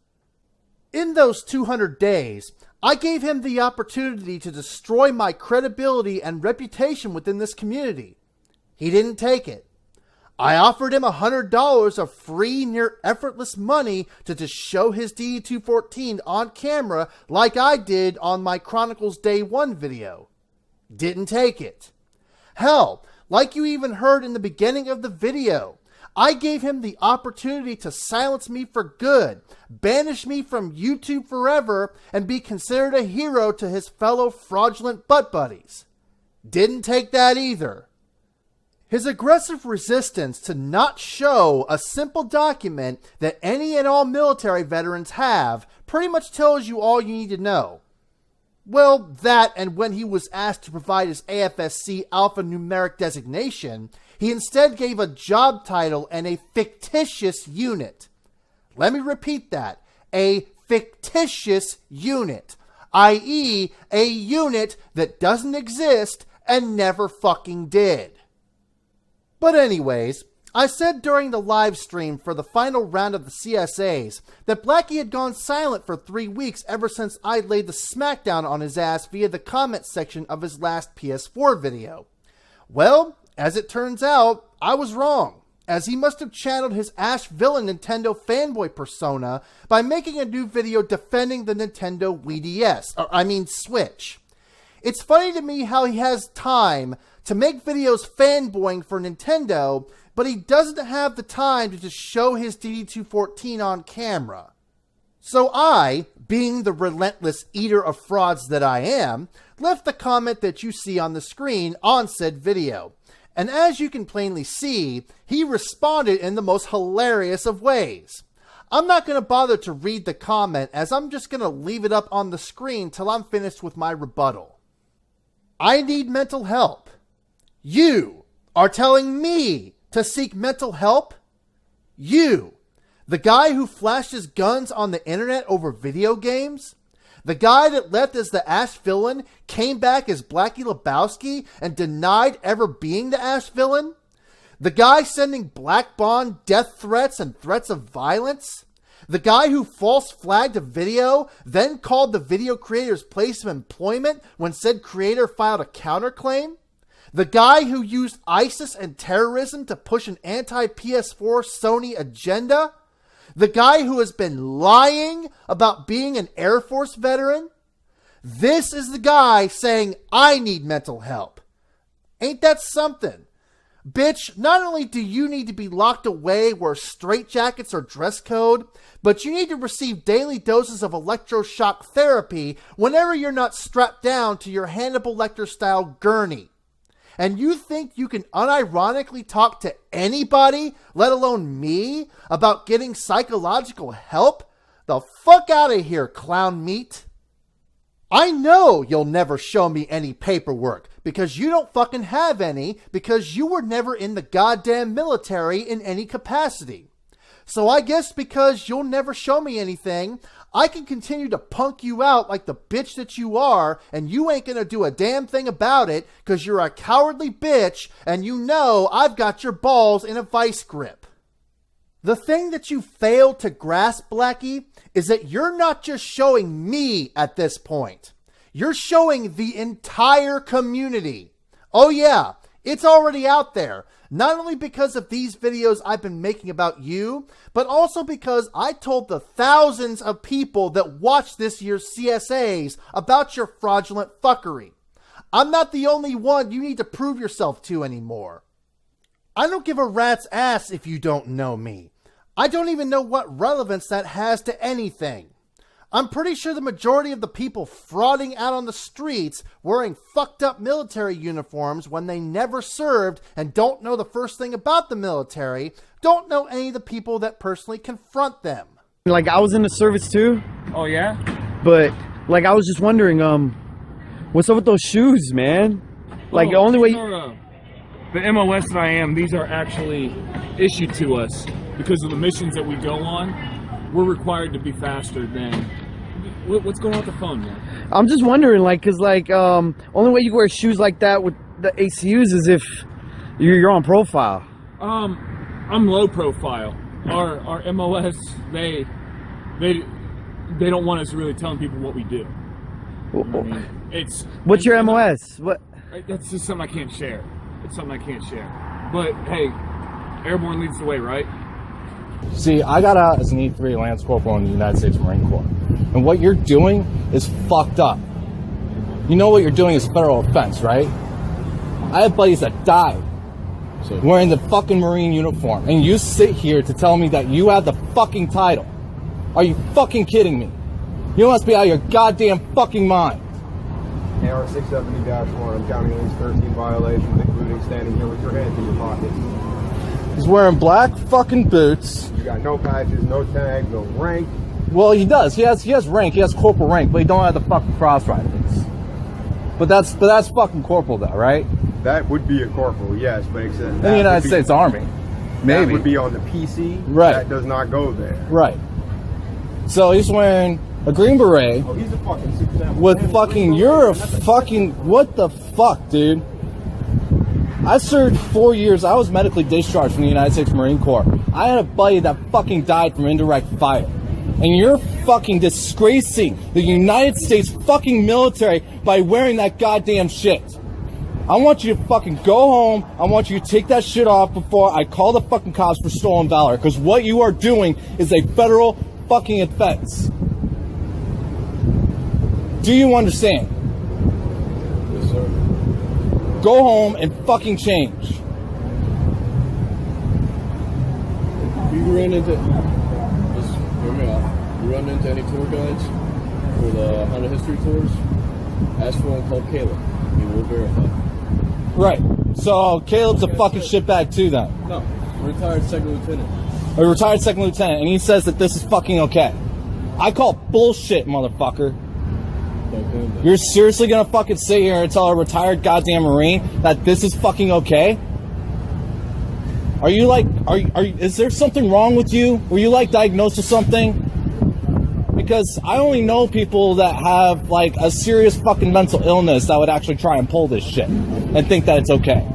In those 200 days, I gave him the opportunity to destroy my credibility and reputation within this community. He didn't take it. I offered him $100 of free, near effortless money to just show his DD214 on camera like I did on my Chronicles Day 1 video. Didn't take it. Hell, like you even heard in the beginning of the video, I gave him the opportunity to silence me for good, banish me from YouTube forever, and be considered a hero to his fellow fraudulent butt buddies. Didn't take that either. His aggressive resistance to not show a simple document that any and all military veterans have pretty much tells you all you need to know. Well, that and when he was asked to provide his AFSC alphanumeric designation, he instead gave a job title and a fictitious unit. Let me repeat that. A fictitious unit, i.e. a unit that doesn't exist and never fucking did. But anyways, I said during the live stream for the final round of the CSAs that Blacky had gone silent for 3 weeks ever since I laid the smackdown on his ass via the comment section of his last PS4 video. Well, as it turns out, I was wrong, as he must have channeled his Ash Villain Nintendo fanboy persona by making a new video defending the Nintendo Switch. It's funny to me how he has time to make videos fanboying for Nintendo, but he doesn't have the time to just show his DD214 on camera. So I, being the relentless eater of frauds that I am, left the comment that you see on the screen on said video. And as you can plainly see, he responded in the most hilarious of ways. I'm not going to bother to read the comment, as I'm just going to leave it up on the screen till I'm finished with my rebuttal. I need mental help. You are telling me to seek mental help? You, the guy who flashes guns on the internet over video games? The guy that left as the Ash Villain, came back as Blacky Lebowski, and denied ever being the Ash Villain? The guy sending Black Bond death threats and threats of violence? The guy who false flagged a video, then called the video creator's place of employment when said creator filed a counterclaim? The guy who used ISIS and terrorism to push an anti-PS4 Sony agenda? The guy who has been lying about being an Air Force veteran? This is the guy saying, I need mental help. Ain't that something? Bitch, not only do you need to be locked away where straitjackets are dress code, but you need to receive daily doses of electroshock therapy whenever you're not strapped down to your Hannibal Lecter-style gurney. And you think you can unironically talk to anybody, let alone me, about getting psychological help? The fuck out of here, clown meat. I know you'll never show me any paperwork because you don't fucking have any because you were never in the goddamn military in any capacity. So I guess because you'll never show me anything, I can continue to punk you out like the bitch that you are, and you ain't gonna do a damn thing about it because you're a cowardly bitch and you know I've got your balls in a vice grip. The thing that you failed to grasp, Blacky, is that you're not just showing me at this point. You're showing the entire community. Oh yeah, it's already out there. Not only because of these videos I've been making about you, but also because I told the thousands of people that watched this year's CSAs about your fraudulent fuckery. I'm not the only one you need to prove yourself to anymore. I don't give a rat's ass if you don't know me. I don't even know what relevance that has to anything. I'm pretty sure the majority of the people frauding out on the streets wearing fucked up military uniforms when they never served and don't know the first thing about the military don't know any of the people that personally confront them. Like, I was in the service too. Oh, yeah? But, like, I was just wondering, what's up with those shoes, man? Like, the only way... The MOS that I am, these are actually issued to us because of the missions that we go on. We're required to be faster than... What's going on with the phone, man? I'm just wondering, like, because, like, only way you wear shoes like that with the ACUs is if you're on profile. I'm low profile. Our MOS, they don't want us really telling people what we do. You know what I mean? What's your MOS? What? That's just something I can't share. It's something I can't share. But, hey, airborne leads the way, right? See, I got out as an E3 Lance Corporal in the United States Marine Corps. And what you're doing is fucked up. You know what you're doing is a federal offense, right? I have buddies that died wearing the fucking Marine uniform. And you sit here to tell me that you have the fucking title. Are you fucking kidding me? You must be out of your goddamn fucking mind. AR 670-1, I'm counting at least 13 violations, including standing here with your hands in your pockets. He's wearing black fucking boots. You got no patches, no tags, no rank. Well, he does. He has rank. He has corporal rank, but he don't have the fucking cross rifles. But that's fucking corporal, though, right? That would be a corporal, yes, but except in the United States Army, maybe. That would be on the PC. Right. That does not go there. Right. So he's wearing a green beret. Oh, he's a fucking super sample. With fucking, you're a fucking, what the fuck, dude? I served 4 years. I was medically discharged from the United States Marine Corps. I had a buddy that fucking died from indirect fire. And you're fucking disgracing the United States fucking military by wearing that goddamn shit. I want you to fucking go home. I want you to take that shit off before I call the fucking cops for stolen valor. Because what you are doing is a federal fucking offense. Do you understand? Yes, sir. Go home and fucking change. You ran into, just hear me out. You run into any tour guides for the Honda History tours? Ask for one called Caleb. He will verify. Right. So Caleb's a fucking shitbag too, then. No, retired second lieutenant. A retired second lieutenant, and he says that this is fucking okay. I call bullshit, motherfucker. You're seriously gonna fucking sit here and tell a retired goddamn Marine that this is fucking okay? Are you like, is there something wrong with you? Were you like diagnosed with something? Because I only know people that have like a serious fucking mental illness that would actually try and pull this shit and think that it's okay.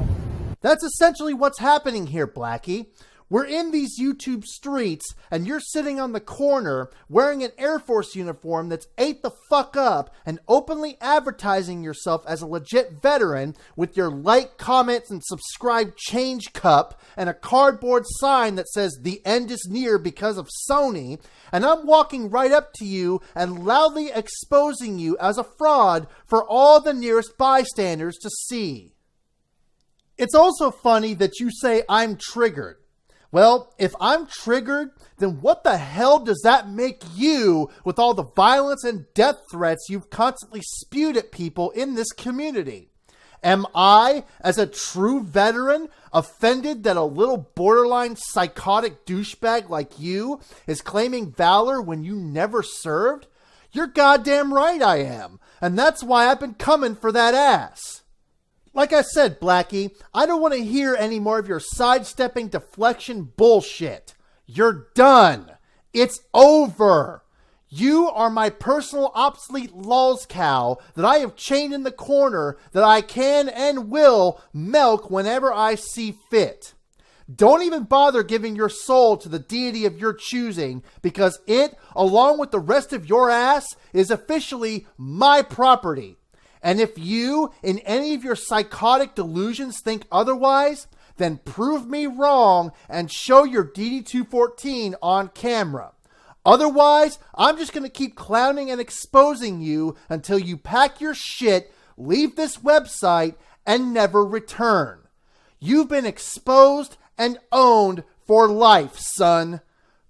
That's essentially what's happening here, Blacky. We're in these YouTube streets, and you're sitting on the corner wearing an Air Force uniform that's ate the fuck up and openly advertising yourself as a legit veteran with your like, comments, and subscribe change cup and a cardboard sign that says the end is near because of Sony, and I'm walking right up to you and loudly exposing you as a fraud for all the nearest bystanders to see. It's also funny that you say I'm triggered. Well, if I'm triggered, then what the hell does that make you with all the violence and death threats you've constantly spewed at people in this community? Am I, as a true veteran, offended that a little borderline psychotic douchebag like you is claiming valor when you never served? You're goddamn right I am, and that's why I've been coming for that ass. Like I said, Blacky, I don't want to hear any more of your sidestepping deflection bullshit. You're done. It's over. You are my personal obsolete lols cow that I have chained in the corner that I can and will milk whenever I see fit. Don't even bother giving your soul to the deity of your choosing, because it, along with the rest of your ass, is officially my property. And if you, in any of your psychotic delusions, think otherwise, then prove me wrong and show your DD214 on camera. Otherwise, I'm just going to keep clowning and exposing you until you pack your shit, leave this website, and never return. You've been exposed and owned for life, son.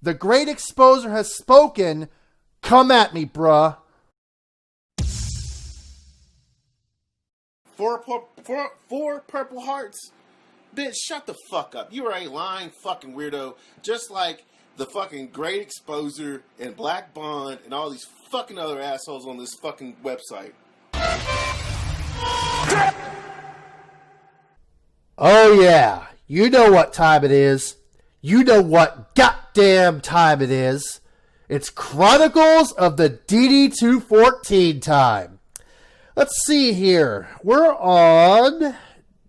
The great exposer has spoken. Come at me, bruh. Four purple hearts? Bitch, shut the fuck up. You are a lying fucking weirdo, just like the fucking Great Exposer and Black Bond and all these fucking other assholes on this fucking website. Oh yeah, you know what time it is. You know what goddamn time it is. It's Chronicles of the DD214 time. Let's see here. We're on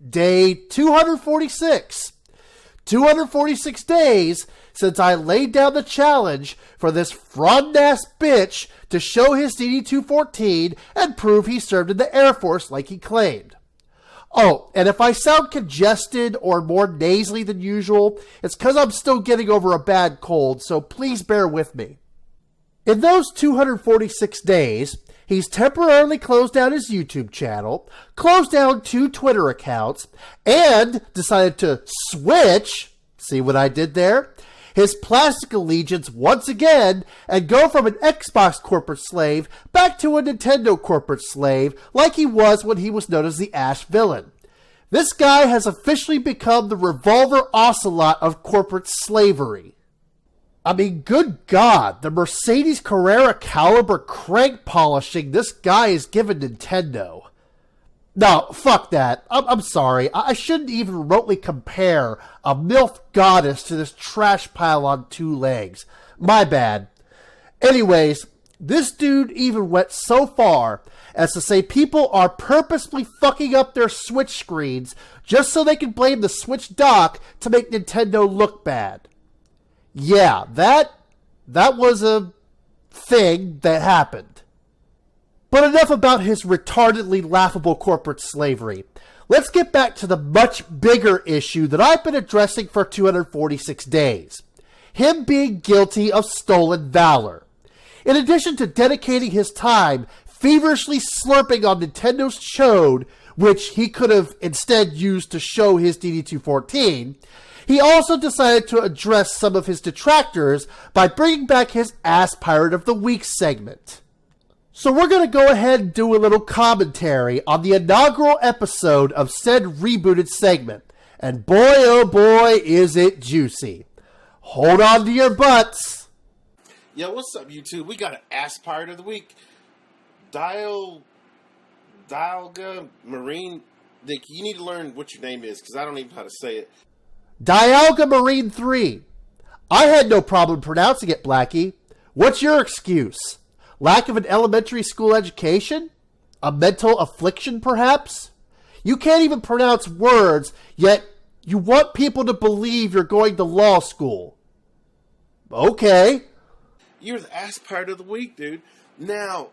day 246. 246 days since I laid down the challenge for this fraud-ass bitch to show his DD214 and prove he served in the Air Force like he claimed. Oh, and if I sound congested or more nasally than usual, it's because I'm still getting over a bad cold, so please bear with me. In those 246 days, he's temporarily closed down his YouTube channel, closed down 2 Twitter accounts, and decided to switch, see what I did there, his plastic allegiance once again and go from an Xbox corporate slave back to a Nintendo corporate slave like he was when he was known as the Ash Villain. This guy has officially become the Revolver Ocelot of corporate slavery. I mean, good God, the Mercedes Carrera caliber crank polishing this guy is giving Nintendo. No, fuck that. I'm sorry. I shouldn't even remotely compare a MILF goddess to this trash pile on 2 legs. My bad. Anyways, this dude even went so far as to say people are purposely fucking up their Switch screens just so they can blame the Switch dock to make Nintendo look bad. Yeah, that was a thing that happened. But enough about his retardedly laughable corporate slavery. Let's get back to the much bigger issue that I've been addressing for 246 days. Him being guilty of stolen valor. In addition to dedicating his time feverishly slurping on Nintendo's chode, which he could have instead used to show his DD214, he also decided to address some of his detractors by bringing back his Ass Pirate of the Week segment. So we're going to go ahead and do a little commentary on the inaugural episode of said rebooted segment. And boy, oh boy, is it juicy. Hold on to your butts. Yo, what's up, YouTube? We got an Ass Pirate of the Week. Dialga Marine. Nick, you need to learn what your name is, because I don't even know how to say it. Dialga Marine 3. I had no problem pronouncing it, Blacky. What's your excuse? Lack of an elementary school education? A mental affliction, perhaps? You can't even pronounce words, yet You want people to believe you're going to law school. Okay. You're the ass part of the week, dude. Now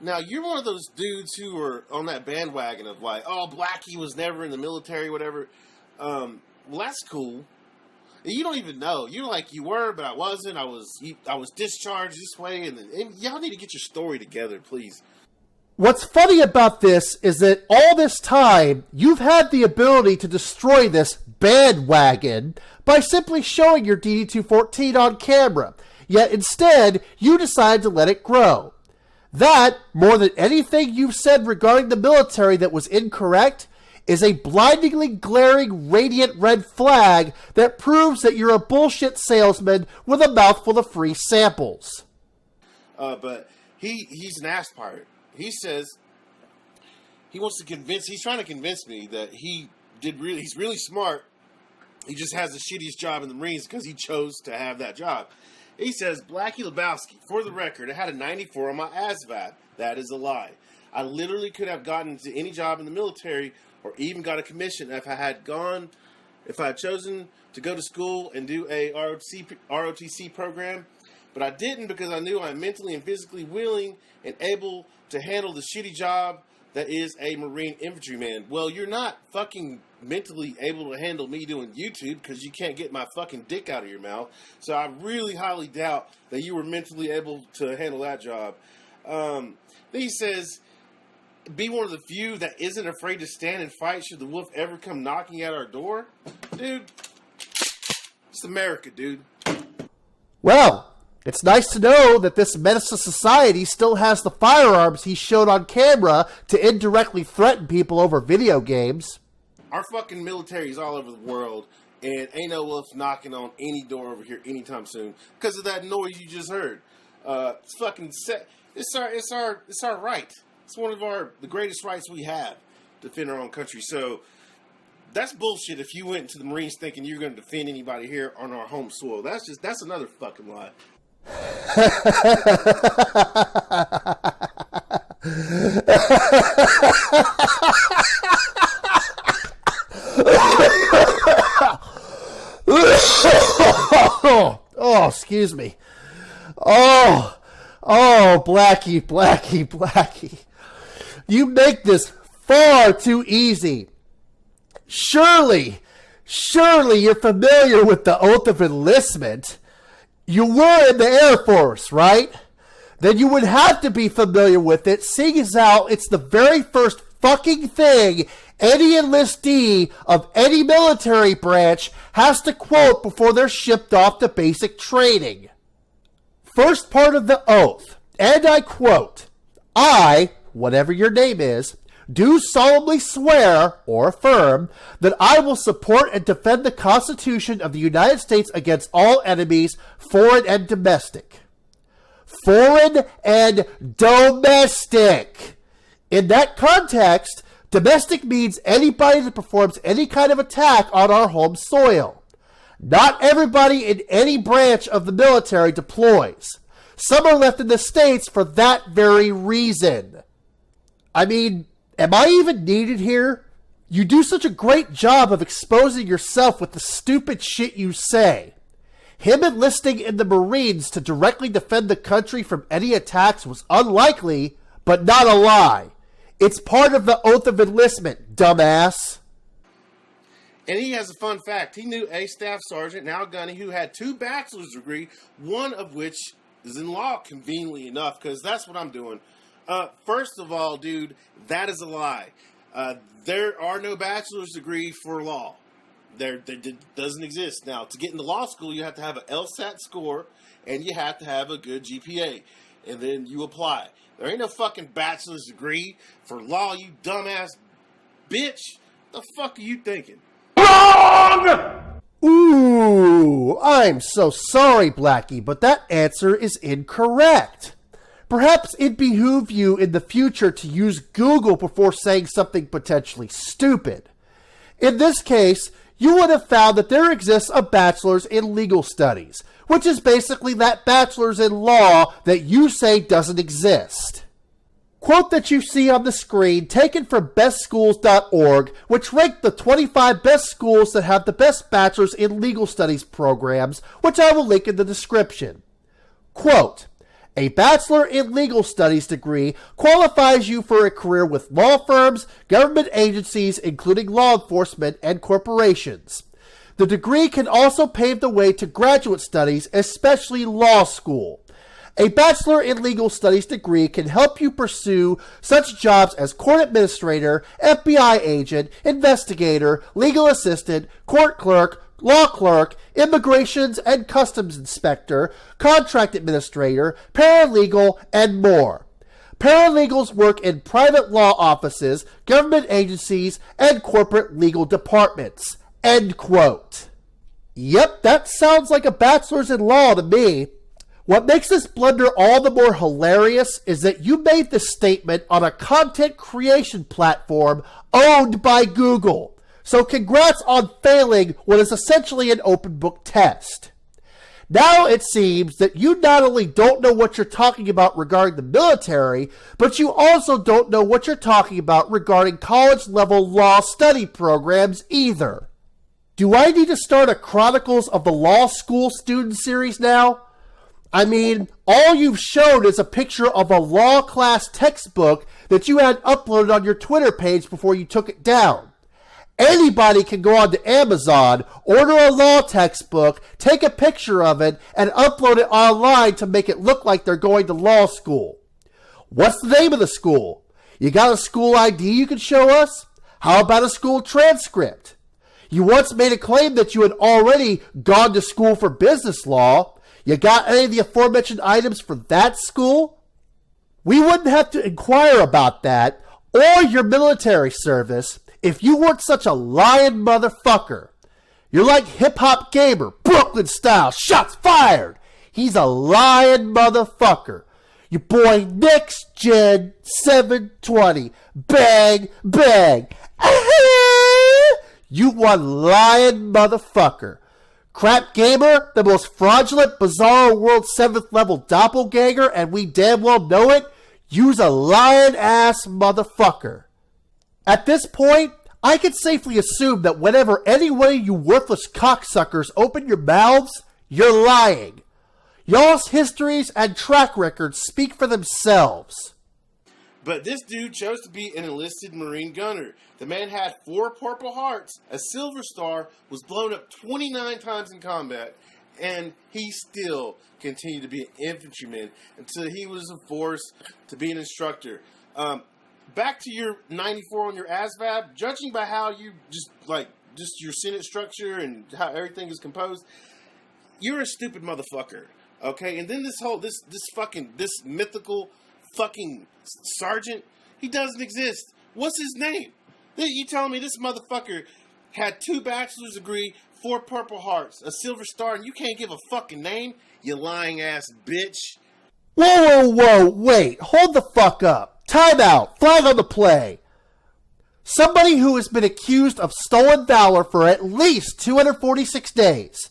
you're one of those dudes who are on that bandwagon of like, oh, Blacky was never in the military, whatever. Well, that's cool. You don't even know. You're like, you were, but I wasn't. I was discharged this way, and y'all need to get your story together, please. What's funny about this is that all this time, you've had the ability to destroy this bandwagon by simply showing your DD214 on camera. Yet instead, you decide to let it grow. That, more than anything you've said regarding the military that was incorrect, is a blindingly glaring radiant red flag that proves that you're a bullshit salesman with a mouthful of free samples. But he's an ass pirate. He says he's trying to convince me that he's really smart. He just has the shittiest job in the Marines because he chose to have that job. He says, Blacky Lebowski, for the record, I had a 94 on my ASVAB. That is a lie. I literally could have gotten into any job in the military or even got a commission if I had chosen to go to school and do a ROTC program. But I didn't because I knew I'm mentally and physically willing and able to handle the shitty job that is a Marine infantryman. Well, you're not fucking mentally able to handle me doing YouTube because you can't get my fucking dick out of your mouth. So I really highly doubt that you were mentally able to handle that job. Then he says, be one of the few that isn't afraid to stand and fight should the wolf ever come knocking at our door. Dude, it's America, dude. Well, it's nice to know that this menace to society still has the firearms he showed on camera to indirectly threaten people over video games. Our fucking military is all over the world, and ain't no wolf knocking on any door over here anytime soon because of that noise you just heard. It's fucking set. It's our right. It's one of the greatest rights we have to defend our own country. So that's bullshit. If you went into the Marines thinking you're going to defend anybody here on our home soil, that's another fucking lie. Oh, excuse me. Oh, Blacky. You make this far too easy. Surely you're familiar with the oath of enlistment. You were in the Air Force, right? Then you would have to be familiar with it, seeing as how it's the very first fucking thing any enlistee of any military branch has to quote before they're shipped off to basic training. First part of the oath, and I quote, I, whatever your name is, do solemnly swear or affirm that I will support and defend the Constitution of the United States against all enemies, foreign and domestic. Foreign and domestic. In that context, domestic means anybody that performs any kind of attack on our home soil. Not everybody in any branch of the military deploys. Some are left in the States for that very reason. I mean, am I even needed here? You do such a great job of exposing yourself with the stupid shit you say. Him enlisting in the Marines to directly defend the country from any attacks was unlikely, but not a lie. It's part of the oath of enlistment, dumbass. And he has a fun fact. He knew a staff sergeant, now gunny, who had 2 bachelor's degrees, one of which is in law, conveniently enough, because that's what I'm doing. First of all, dude, that is a lie. There are no bachelor's degree for law. There doesn't exist. Now, to get into law school, you have to have an LSAT score, and you have to have a good GPA, and then you apply. There ain't no fucking bachelor's degree for law, you dumbass bitch. The fuck are you thinking? Wrong! Ooh, I'm so sorry, Blacky, but that answer is incorrect. Perhaps it behoove you in the future to use Google before saying something potentially stupid. In this case, you would have found that there exists a bachelor's in legal studies, which is basically that bachelor's in law that you say doesn't exist. quote that you see on the screen taken from bestschools.org, which ranked the 25 best schools that have the best bachelor's in legal studies programs, which I will link in the description. Quote, a bachelor in legal studies degree qualifies you for a career with law firms, government agencies, including law enforcement, and corporations. The degree can also pave the way to graduate studies, especially law school. A Bachelor in Legal Studies degree can help you pursue such jobs as court administrator, FBI agent, investigator, legal assistant, court clerk, law clerk, immigrations and customs inspector, contract administrator, paralegal, and more. Paralegals work in private law offices, government agencies, and corporate legal departments. End quote. Yep, that sounds like a bachelor's in law to me. What makes this blunder all the more hilarious is that you made this statement on a content creation platform owned by Google. So congrats on failing what is essentially an open book test. Now it seems that you not only don't know what you're talking about regarding the military, but you also don't know what you're talking about regarding college-level law study programs either. Do I need to start a Chronicles of the Law School Student series now? I mean, all you've shown is a picture of a law class textbook that you had uploaded on your Twitter page before you took it down. Anybody can go onto Amazon, order a law textbook, take a picture of it, and upload it online to make it look like they're going to law school. What's the name of the school? You got a school ID you can show us? How about a school transcript? You once made a claim that you had already gone to school for business law. You got any of the aforementioned items for that school? We wouldn't have to inquire about that or your military service if you weren't such a lying motherfucker. You're like hip-hop gamer, Brooklyn style, shots fired. He's a lying motherfucker. Your boy Nick's Gen 720. Bang, bang. You one lying motherfucker. Crap Gamer, the most fraudulent, bizarro world 7th level doppelganger, and we damn well know it, you's a lying-ass motherfucker. At this point, I can safely assume that whenever any one of you worthless cocksuckers open your mouths, you're lying. Y'all's histories and track records speak for themselves. But this dude chose to be an enlisted Marine gunner. The man had 4 Purple Hearts, a Silver Star, was blown up 29 times in combat, and he still continued to be an infantryman until he was forced to be an instructor. Back to your 94 on your ASVAB, judging by how you just your Senate structure and how everything is composed, you're a stupid motherfucker. Okay, and then this mythical fucking sergeant, he doesn't exist. What's his name? You telling me this motherfucker had 2 bachelor's degree, 4 Purple Hearts, a Silver Star, and you can't give a fucking name? You lying ass bitch. Whoa, wait, hold the fuck up. Time out, flag on the play. Somebody who has been accused of stolen valor for at least 246 days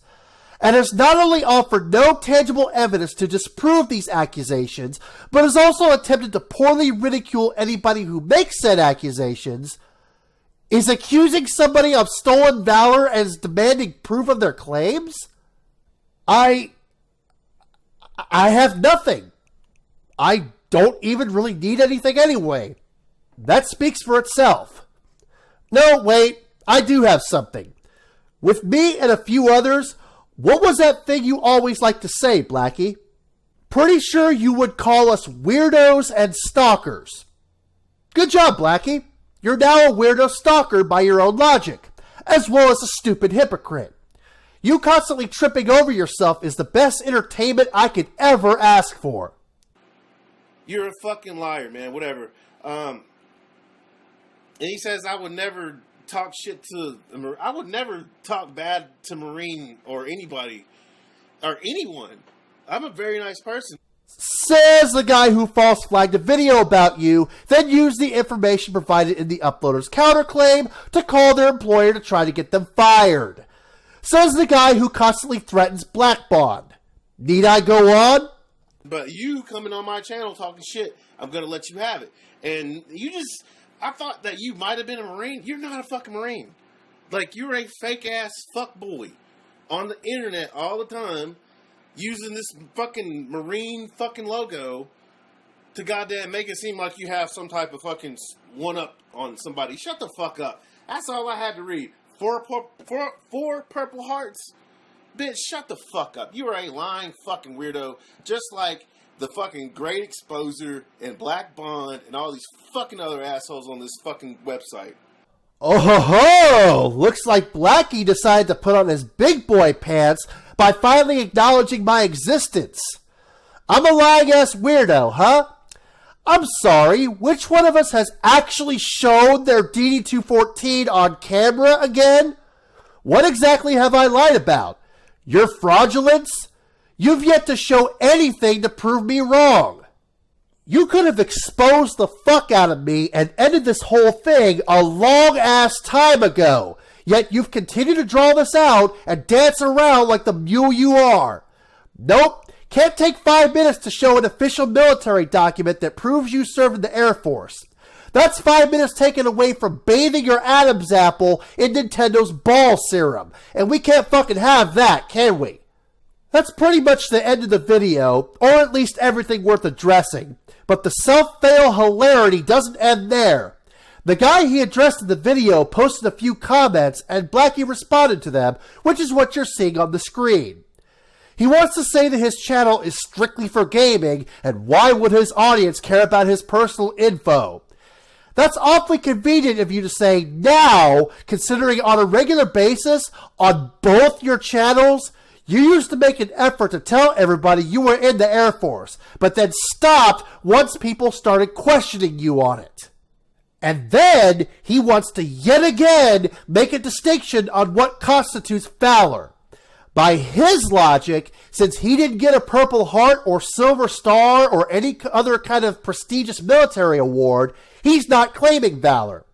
and has not only offered no tangible evidence to disprove these accusations, but has also attempted to poorly ridicule anybody who makes said accusations, is accusing somebody of stolen valor and is demanding proof of their claims? I have nothing. I don't even really need anything anyway. That speaks for itself. No, wait, I do have something. With me and a few others, what was that thing you always like to say, Blacky? Pretty sure you would call us weirdos and stalkers. Good job, Blacky. You're now a weirdo stalker by your own logic, as well as a stupid hypocrite. You constantly tripping over yourself is the best entertainment I could ever ask for. You're a fucking liar, man. Whatever. And he says I would never talk shit to... I would never talk bad to Marine or anybody. Or anyone. I'm a very nice person. Says the guy who false flagged a video about you, then used the information provided in the uploader's counterclaim to call their employer to try to get them fired. Says the guy who constantly threatens Black Bond. Need I go on? But you coming on my channel talking shit, I'm going to let you have it. And I thought that you might have been a Marine. You're not a fucking Marine. Like, you're a fake-ass fuckboy on the internet all the time using this fucking Marine fucking logo to goddamn make it seem like you have some type of fucking one-up on somebody. Shut the fuck up. That's all I had to read. Four purple hearts? Bitch, shut the fuck up. You are a lying fucking weirdo, just like the fucking Great Exposure and Black Bond and all these fucking other assholes on this fucking website. Oh ho ho! Looks like Blacky decided to put on his big boy pants by finally acknowledging my existence. I'm a lying ass weirdo, huh? I'm sorry, which one of us has actually shown their DD214 on camera again? What exactly have I lied about? Your fraudulence? You've yet to show anything to prove me wrong. You could have exposed the fuck out of me and ended this whole thing a long ass time ago, yet you've continued to draw this out and dance around like the mule you are. Nope, can't take 5 minutes to show an official military document that proves you served in the Air Force. That's 5 minutes taken away from bathing your Adam's apple in Nintendo's ball serum, and we can't fucking have that, can we? That's pretty much the end of the video, or at least everything worth addressing. But the self-fail hilarity doesn't end there. The guy he addressed in the video posted a few comments, and Blacky responded to them, which is what you're seeing on the screen. He wants to say that his channel is strictly for gaming, and why would his audience care about his personal info? That's awfully convenient of you to say now, considering on a regular basis, on both your channels, you used to make an effort to tell everybody you were in the Air Force, but then stopped once people started questioning you on it. And then he wants to yet again make a distinction on what constitutes valor. By his logic, since he didn't get a Purple Heart or Silver Star or any other kind of prestigious military award, he's not claiming valor.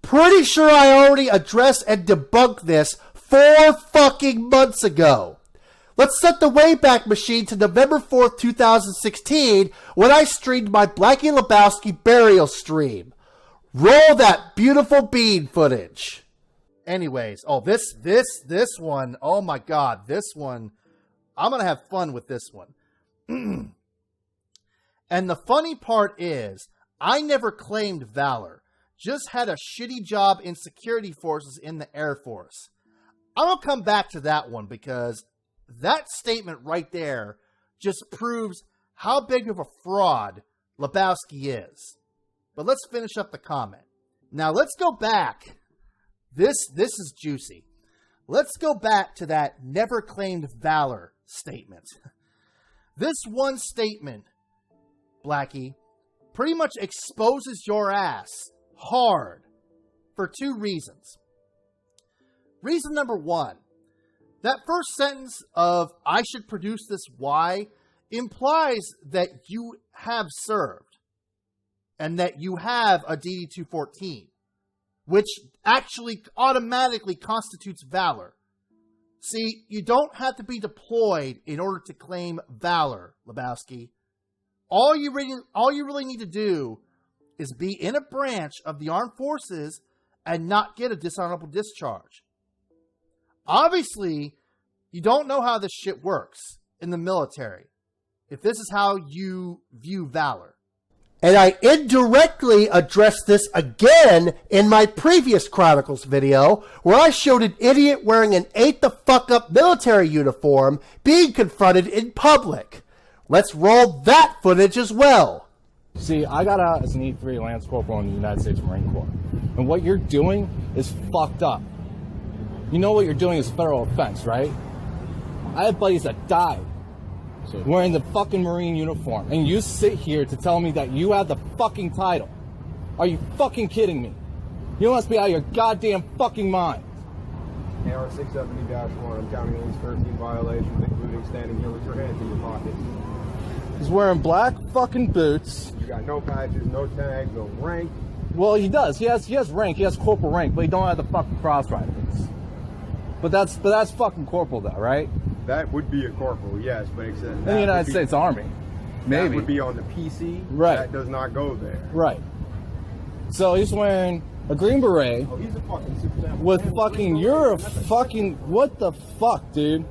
Pretty sure I already addressed and debunked this 4 fucking months ago. Let's set the Wayback Machine to November 4th, 2016, when I streamed my Blacky Lebowski burial stream. Roll that beautiful bean footage. Anyways, this one, oh my god, this one, I'm gonna have fun with this one. And the funny part is, I never claimed valor, just had a shitty job in security forces in the Air Force. I'm going to come back to that one because that statement right there just proves how big of a fraud Lebowski is. But let's finish up the comment. Now let's go back. This is juicy. Let's go back to that never claimed valor statement. This one statement, Blacky, pretty much exposes your ass hard for 2 reasons. Reason number 1, that first sentence of I should produce this why implies that you have served and that you have a DD214, which actually automatically constitutes valor. See, you don't have to be deployed in order to claim valor, Lebowski. All you really need to do is be in a branch of the armed forces and not get a dishonorable discharge. Obviously, you don't know how this shit works in the military, if this is how you view valor. And I indirectly addressed this again in my previous Chronicles video, where I showed an idiot wearing an ate-the-fuck-up military uniform being confronted in public. Let's roll that footage as well. See, I got out as an E3 Lance Corporal in the United States Marine Corps. And what you're doing is fucked up. You know what you're doing is a federal offense, right? I have buddies that died wearing the fucking Marine uniform. And you sit here to tell me that you have the fucking title. Are you fucking kidding me? You must be out of your goddamn fucking mind. AR 670-1, I'm counting at least 13 violations, including standing here with your hands in your pockets. He's wearing black fucking boots. You got no patches, no tags, no rank. Well, he does. He has rank. He has corporal rank, but he don't have the fucking cross riders. But that's fucking corporal though, right? That would be a corporal, yes, but except In the United States Army. Maybe. That would be on the PC. Right. That does not go there. Right. So he's wearing a green beret Oh, he's a fucking super with fucking, you're a fucking, what the fuck, dude?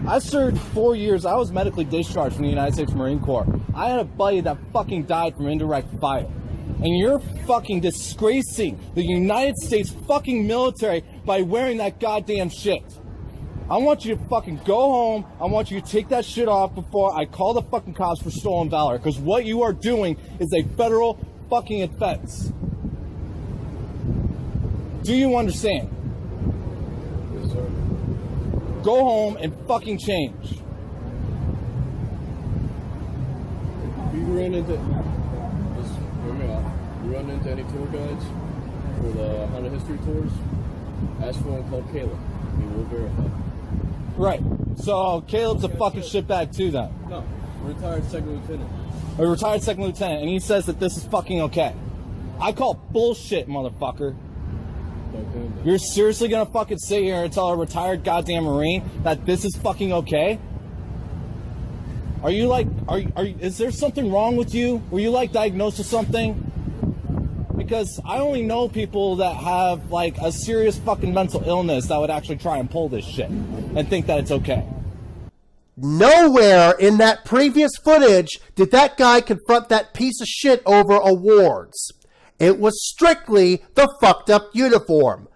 I served 4 years. I was medically discharged from the United States Marine Corps. I had a buddy that fucking died from indirect fire. And you're fucking disgracing the United States fucking military by wearing that goddamn shit. I want you to fucking go home. I want you to take that shit off before I call the fucking cops for stolen valor. Because what you are doing is a federal fucking offense. Do you understand? Yes, sir. Go home and fucking change. You run into, just hear me out. You run into any tour guides for the Honda history tours, ask for one called Caleb. He will verify. Right. So Caleb's a fucking shitbag too then. No, retired second lieutenant. A retired second lieutenant, and he says that this is fucking okay. I call bullshit, motherfucker. You're seriously gonna fucking sit here and tell a retired goddamn Marine that this is fucking okay? Are you like, is there something wrong with you? Were you like diagnosed with something? Because I only know people that have like a serious fucking mental illness that would actually try and pull this shit and think that it's okay. Nowhere in that previous footage did that guy confront that piece of shit over awards. It was strictly the fucked up uniform.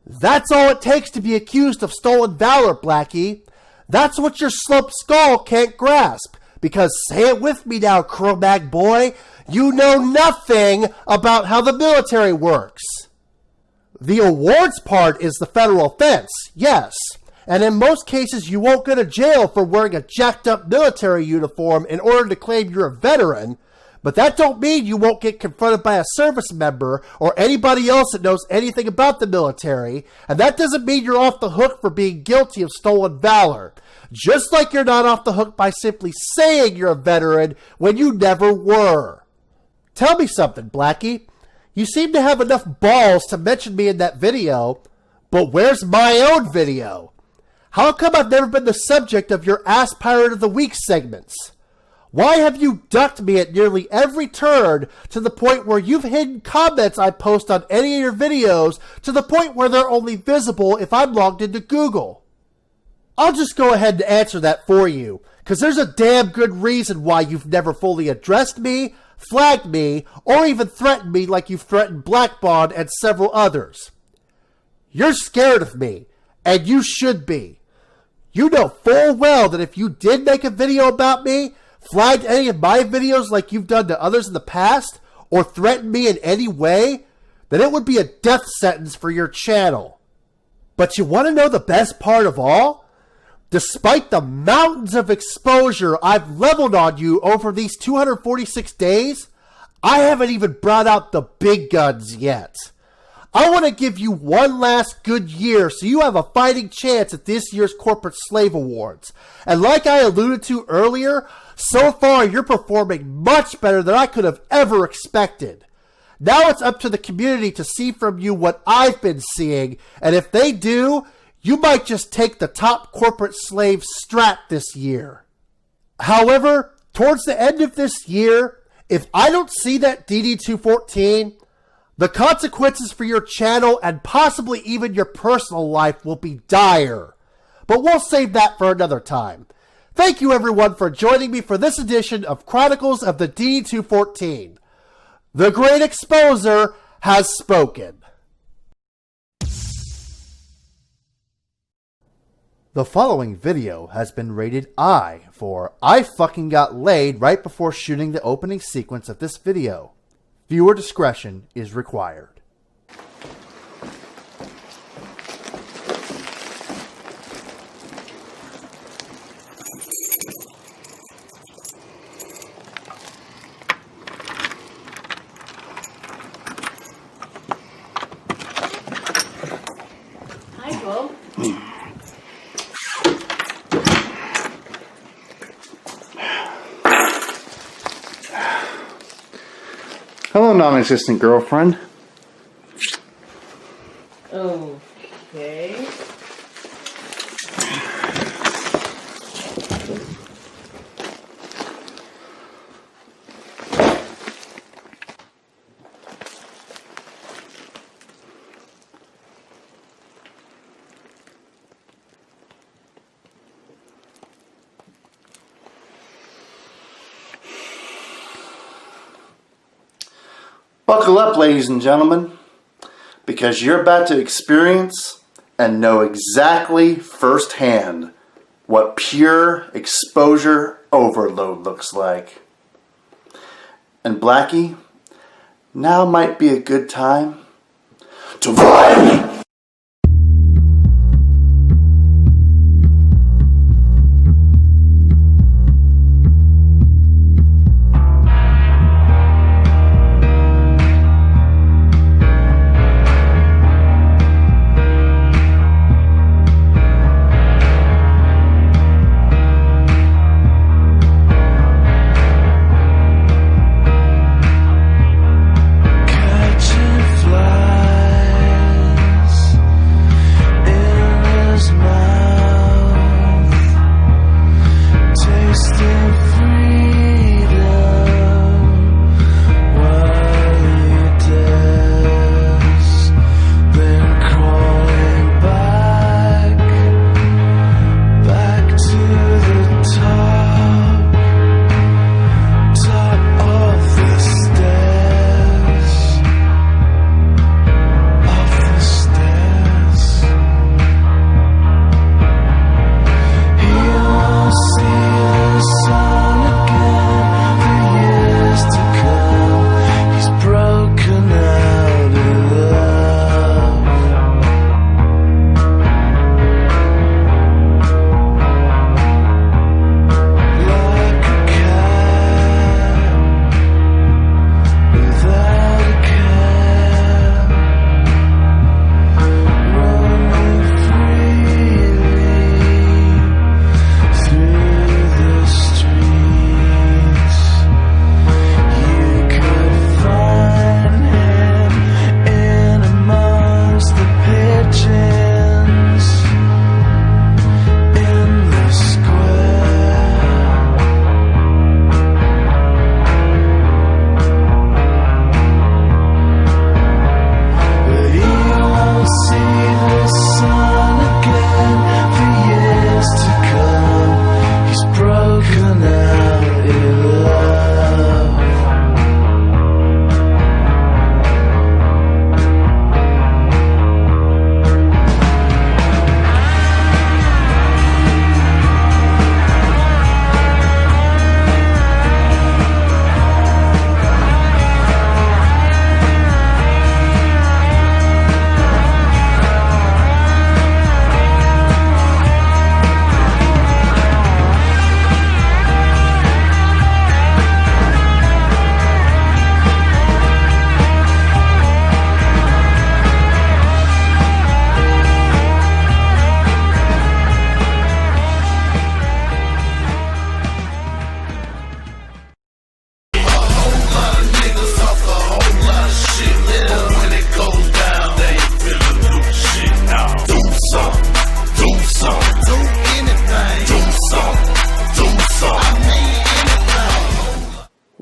That's all it takes to be accused of stolen valor, Blacky. That's what your sloped skull can't grasp. Because say it with me now, Cro-Mag boy, you know nothing about how the military works. The awards part is the federal offense, yes. And in most cases, you won't go to jail for wearing a jacked up military uniform in order to claim you're a veteran. But that don't mean you won't get confronted by a service member or anybody else that knows anything about the military. And that doesn't mean you're off the hook for being guilty of stolen valor. Just like you're not off the hook by simply saying you're a veteran when you never were. Tell me something, Blacky. You seem to have enough balls to mention me in that video, but where's my own video? How come I've never been the subject of your Ass Pirate of the Week segments? Why have you ducked me at nearly every turn to the point where you've hidden comments I post on any of your videos to the point where they're only visible if I'm logged into Google? I'll just go ahead and answer that for you, because there's a damn good reason why you've never fully addressed me, flagged me, or even threatened me like you've threatened Black Bond and several others. You're scared of me, and you should be. You know full well that if you did make a video about me, flagged any of my videos like you've done to others in the past, or threatened me in any way, then it would be a death sentence for your channel. But you want to know the best part of all? Despite the mountains of exposure I've leveled on you over these 246 days, I haven't even brought out the big guns yet. I want to give you one last good year so you have a fighting chance at this year's Corporate Slave Awards. And like I alluded to earlier, so far you're performing much better than I could have ever expected. Now it's up to the community to see from you what I've been seeing, and if they do, you might just take the top corporate slave strat this year. However, towards the end of this year, if I don't see that DD214, the consequences for your channel and possibly even your personal life will be dire. But we'll save that for another time. Thank you everyone for joining me for this edition of Chronicles of the DD214. The Great Exposer has spoken. The following video has been rated I for I fucking got laid right before shooting the opening sequence of this video. Viewer discretion is required. Hi, Bo. Hello, non-existent girlfriend. Okay. Buckle up, ladies and gentlemen, because you're about to experience and know exactly firsthand what pure exposure overload looks like. And Blacky, now might be a good time to run!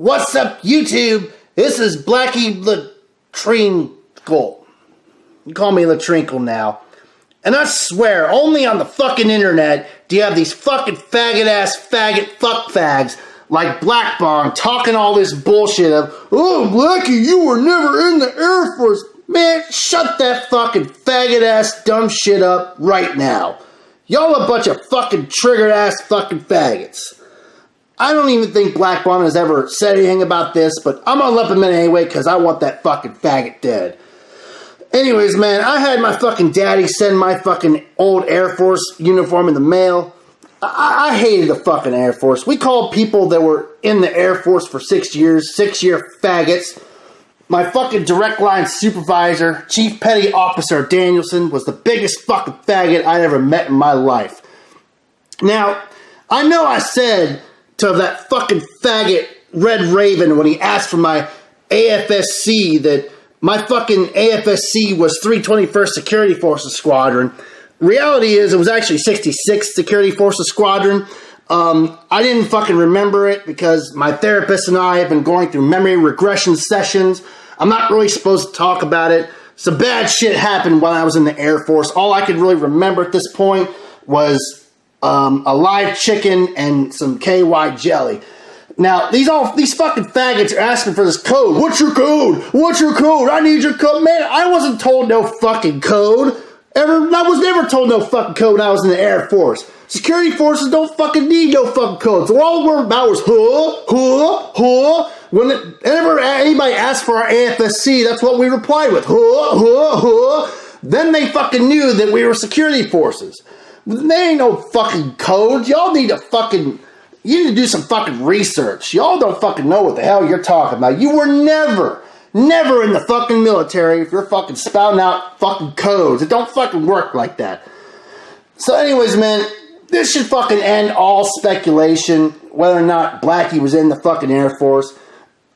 What's up, YouTube? This is Blacky Latrinkle. You call me Latrinkle now. And I swear, only on the fucking internet do you have these fucking faggot-ass faggot fuck fags like Blackbong talking all this bullshit of, oh, Blacky, you were never in the Air Force. Man, shut that fucking faggot-ass dumb shit up right now. Y'all a bunch of fucking triggered-ass fucking faggots. I don't even think Blackbong has ever said anything about this, but I'm gonna lump him in anyway because I want that fucking faggot dead. Anyways, man, I had my fucking daddy send my fucking old Air Force uniform in the mail. I hated the fucking Air Force. We called people that were in the Air Force for 6 years, 6-year faggots. My fucking direct line supervisor, Chief Petty Officer Danielson, was the biggest fucking faggot I'd ever met in my life. Now, I know I said to that fucking faggot Red Raven when he asked for my AFSC that my fucking AFSC was 321st Security Forces Squadron. Reality is it was actually 66th Security Forces Squadron. I didn't fucking remember it because my therapist and I have been going through memory regression sessions. I'm not really supposed to talk about it. Some bad shit happened when I was in the Air Force. All I could really remember at this point was a live chicken and some KY jelly. Now, these fucking faggots are asking for this code. What's your code? What's your code? I need your code. Man, I wasn't told no fucking code. I was never told no fucking code when I was in the Air Force. Security forces don't fucking need no fucking codes. All we're about was Whenever anybody asked for our AFSC, that's what we replied with. Then they fucking knew that we were security forces. There ain't no fucking codes. Y'all need to do some fucking research. Y'all don't fucking know what the hell you're talking about. You were never in the fucking military if you're fucking spouting out fucking codes. It don't fucking work like that. So anyways, man, this should fucking end all speculation whether or not Blacky was in the fucking Air Force.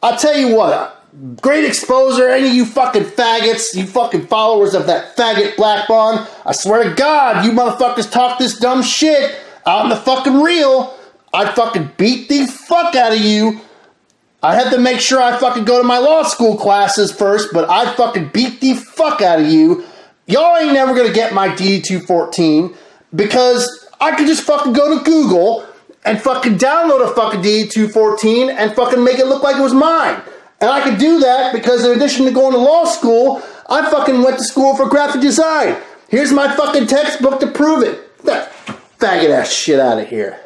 I'll tell you what, great exposure, any of you fucking faggots, you fucking followers of that faggot Black Bond, I swear to God, you motherfuckers talk this dumb shit out in the fucking real, I'd fucking beat the fuck out of you. I had to make sure I fucking go to my law school classes first, but I'd fucking beat the fuck out of you. Y'all ain't never gonna get my DD214 because I could just fucking go to Google and fucking download a fucking DD214 and fucking make it look like it was mine. And I could do that because in addition to going to law school, I fucking went to school for graphic design. Here's my fucking textbook to prove it. That faggot ass shit out of here.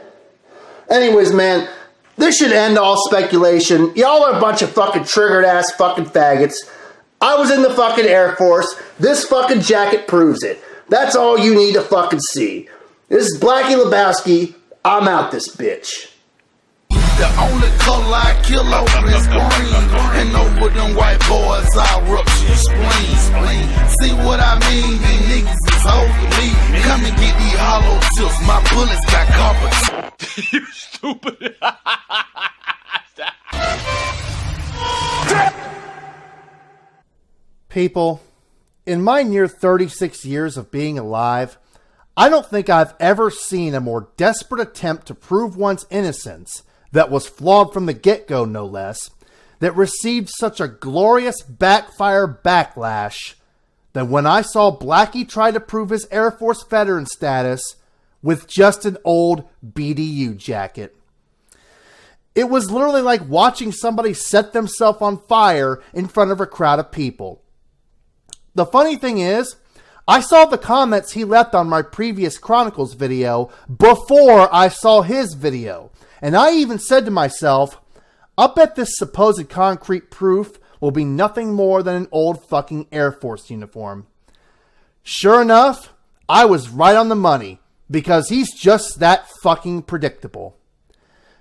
Anyways, man, this should end all speculation. Y'all are a bunch of fucking triggered ass fucking faggots. I was in the fucking Air Force. This fucking jacket proves it. That's all you need to fucking see. This is Blacky Lebowski. I'm out this bitch. The only color I kill over is green. And over them white boys, I rupture spleen. See what I mean? These niggas is holding me. Come and get these hollow tips. My bullets got competence. You stupid. People, in my near 36 years of being alive, I don't think I've ever seen a more desperate attempt to prove one's innocence that was flawed from the get-go, no less, that received such a glorious backfire backlash than when I saw Blacky try to prove his Air Force veteran status with just an old BDU jacket. It was literally like watching somebody set themselves on fire in front of a crowd of people. The funny thing is, I saw the comments he left on my previous Chronicles video before I saw his video. And I even said to myself, I'll bet this supposed concrete proof will be nothing more than an old fucking Air Force uniform. Sure enough, I was right on the money, because he's just that fucking predictable.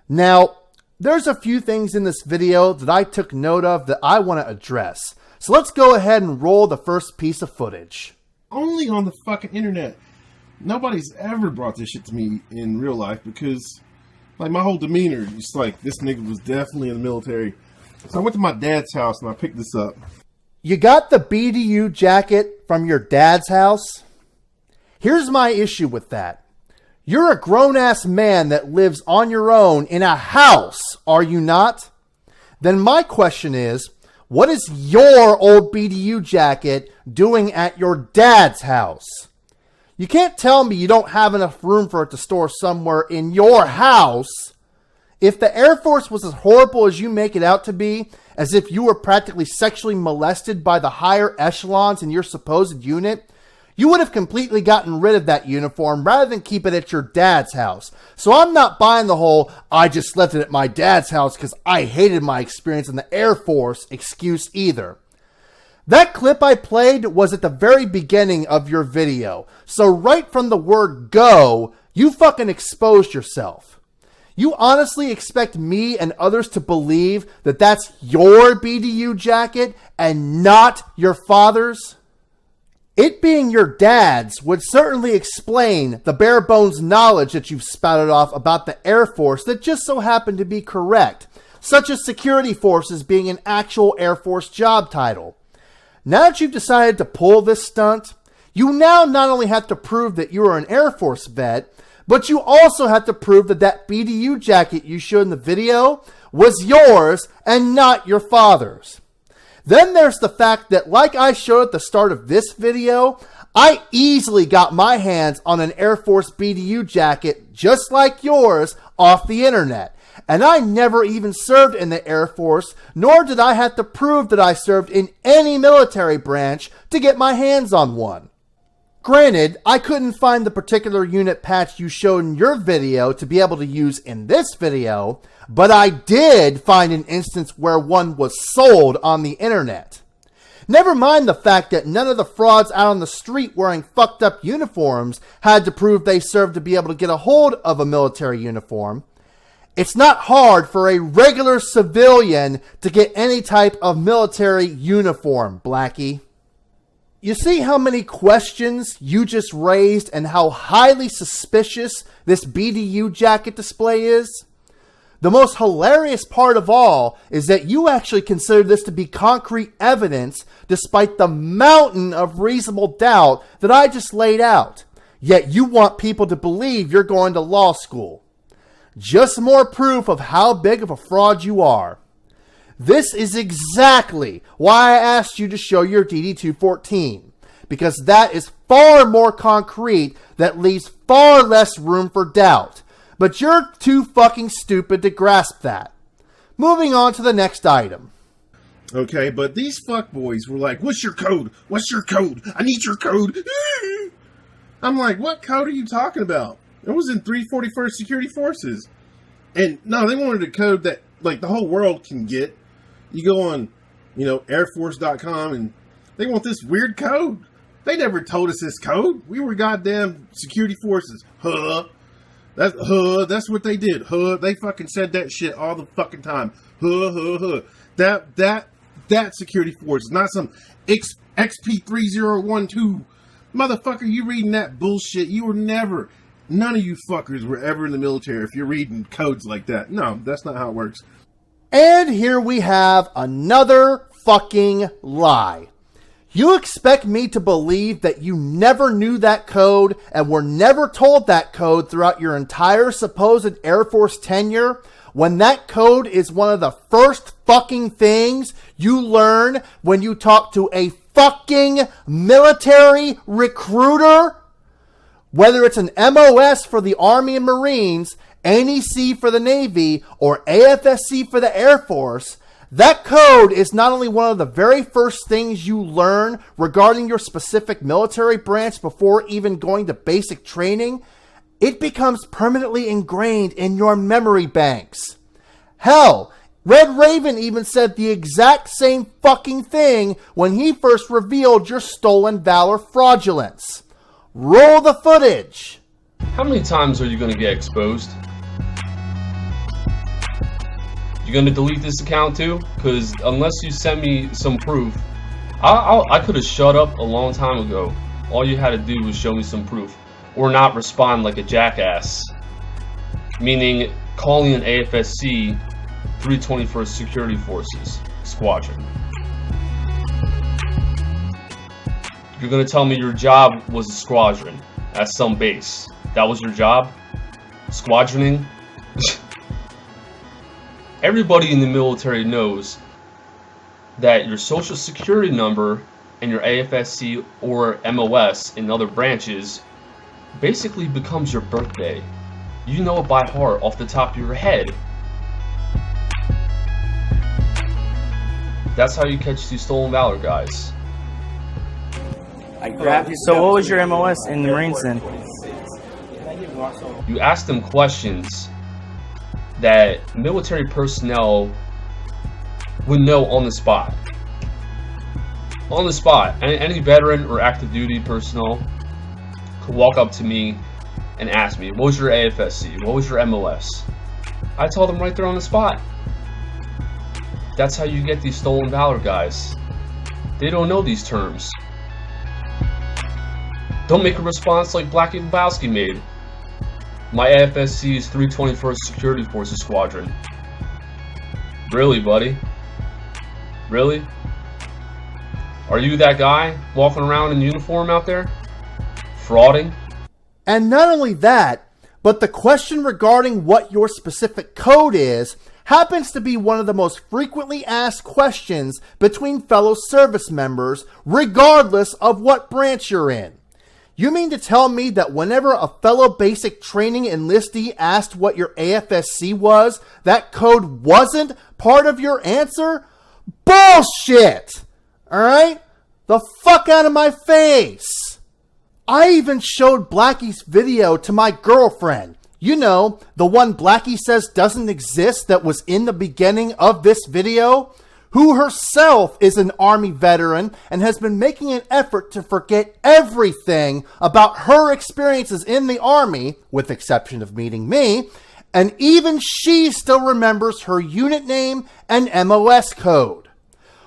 Now, there's a few things in this video that I took note of that I want to address. So let's go ahead and roll the first piece of footage. Only on the fucking internet. Nobody's ever brought this shit to me in real life because, like, my whole demeanor is like, this nigga was definitely in the military. So I went to my dad's house and I picked this up. You got the BDU jacket from your dad's house? Here's my issue with that. You're a grown-ass man that lives on your own in a house, are you not? Then my question is, what is your old BDU jacket doing at your dad's house? You can't tell me you don't have enough room for it to store somewhere in your house. If the Air Force was as horrible as you make it out to be, as if you were practically sexually molested by the higher echelons in your supposed unit, you would have completely gotten rid of that uniform rather than keep it at your dad's house. So I'm not buying the whole, I just left it at my dad's house because I hated my experience in the Air Force excuse either. That clip I played was at the very beginning of your video. So right from the word go, you fucking exposed yourself. You honestly expect me and others to believe that that's your BDU jacket and not your father's? It being your dad's would certainly explain the bare bones knowledge that you've spouted off about the Air Force that just so happened to be correct, such as security forces being an actual Air Force job title. Now that you've decided to pull this stunt, you now not only have to prove that you are an Air Force vet, but you also have to prove that that BDU jacket you showed in the video was yours and not your father's. Then there's the fact that, like I showed at the start of this video, I easily got my hands on an Air Force BDU jacket just like yours off the internet. And I never even served in the Air Force, nor did I have to prove that I served in any military branch to get my hands on one. Granted, I couldn't find the particular unit patch you showed in your video to be able to use in this video, but I did find an instance where one was sold on the internet. Never mind the fact that none of the frauds out on the street wearing fucked up uniforms had to prove they served to be able to get a hold of a military uniform. It's not hard for a regular civilian to get any type of military uniform, Blacky. You see how many questions you just raised and how highly suspicious this BDU jacket display is? The most hilarious part of all is that you actually consider this to be concrete evidence despite the mountain of reasonable doubt that I just laid out. Yet you want people to believe you're going to law school. Just more proof of how big of a fraud you are. This is exactly why I asked you to show your DD214, because that is far more concrete, that leaves far less room for doubt. But you're too fucking stupid to grasp that. Moving on to the next item. Okay, but these fuckboys were like, what's your code? What's your code? I need your code. I'm like, what code are you talking about? It was in 341st Security Forces. And no, they wanted a code that like the whole world can get. You go on, airforce.com and they want this weird code. They never told us this code. We were goddamn security forces. That's what they did. They fucking said that shit all the fucking time. That security force is not some XP3012. Motherfucker, you reading that bullshit. None of you fuckers were ever in the military if you're reading codes like that. No, that's not how it works. And here we have another fucking lie. You expect me to believe that you never knew that code and were never told that code throughout your entire supposed Air Force tenure, when that code is one of the first fucking things you learn when you talk to a fucking military recruiter? Whether it's an MOS for the Army and Marines, NEC for the Navy, or AFSC for the Air Force, that code is not only one of the very first things you learn regarding your specific military branch before even going to basic training, it becomes permanently ingrained in your memory banks. Hell, Red Raven even said the exact same fucking thing when he first revealed your stolen valor fraudulence. Roll the footage. How many times are you going to get exposed? You going to delete this account too? Because unless you send me some proof, I could have shut up a long time ago. All you had to do was show me some proof. Or not respond like a jackass. Meaning calling an AFSC 321st Security Forces Squadron. You're going to tell me your job was a squadron at some base. That was your job? Squadroning? Everybody in the military knows that your social security number and your AFSC or MOS in other branches basically becomes your birthday. You know it by heart off the top of your head. That's how you catch these stolen valor guys. So what was your MOS in the Marines then? You ask them questions that military personnel would know on the spot. On the spot. Any veteran or active duty personnel could walk up to me and ask me, what was your AFSC? What was your MOS? I tell them right there on the spot. That's how you get these stolen valor guys. They don't know these terms. Don't make a response like Blacky and Lebowski made. My AFSC is 321st Security Forces Squadron. Really, buddy? Really? Are you that guy walking around in uniform out there? Frauding? And not only that, but the question regarding what your specific code is happens to be one of the most frequently asked questions between fellow service members, regardless of what branch you're in. You mean to tell me that whenever a fellow basic training enlistee asked what your AFSC was, that code wasn't part of your answer? Bullshit! Alright? The fuck out of my face! I even showed Blacky's video to my girlfriend. You know, the one Blacky says doesn't exist that was in the beginning of this video, who herself is an Army veteran and has been making an effort to forget everything about her experiences in the Army, with the exception of meeting me, and even she still remembers her unit name and MOS code.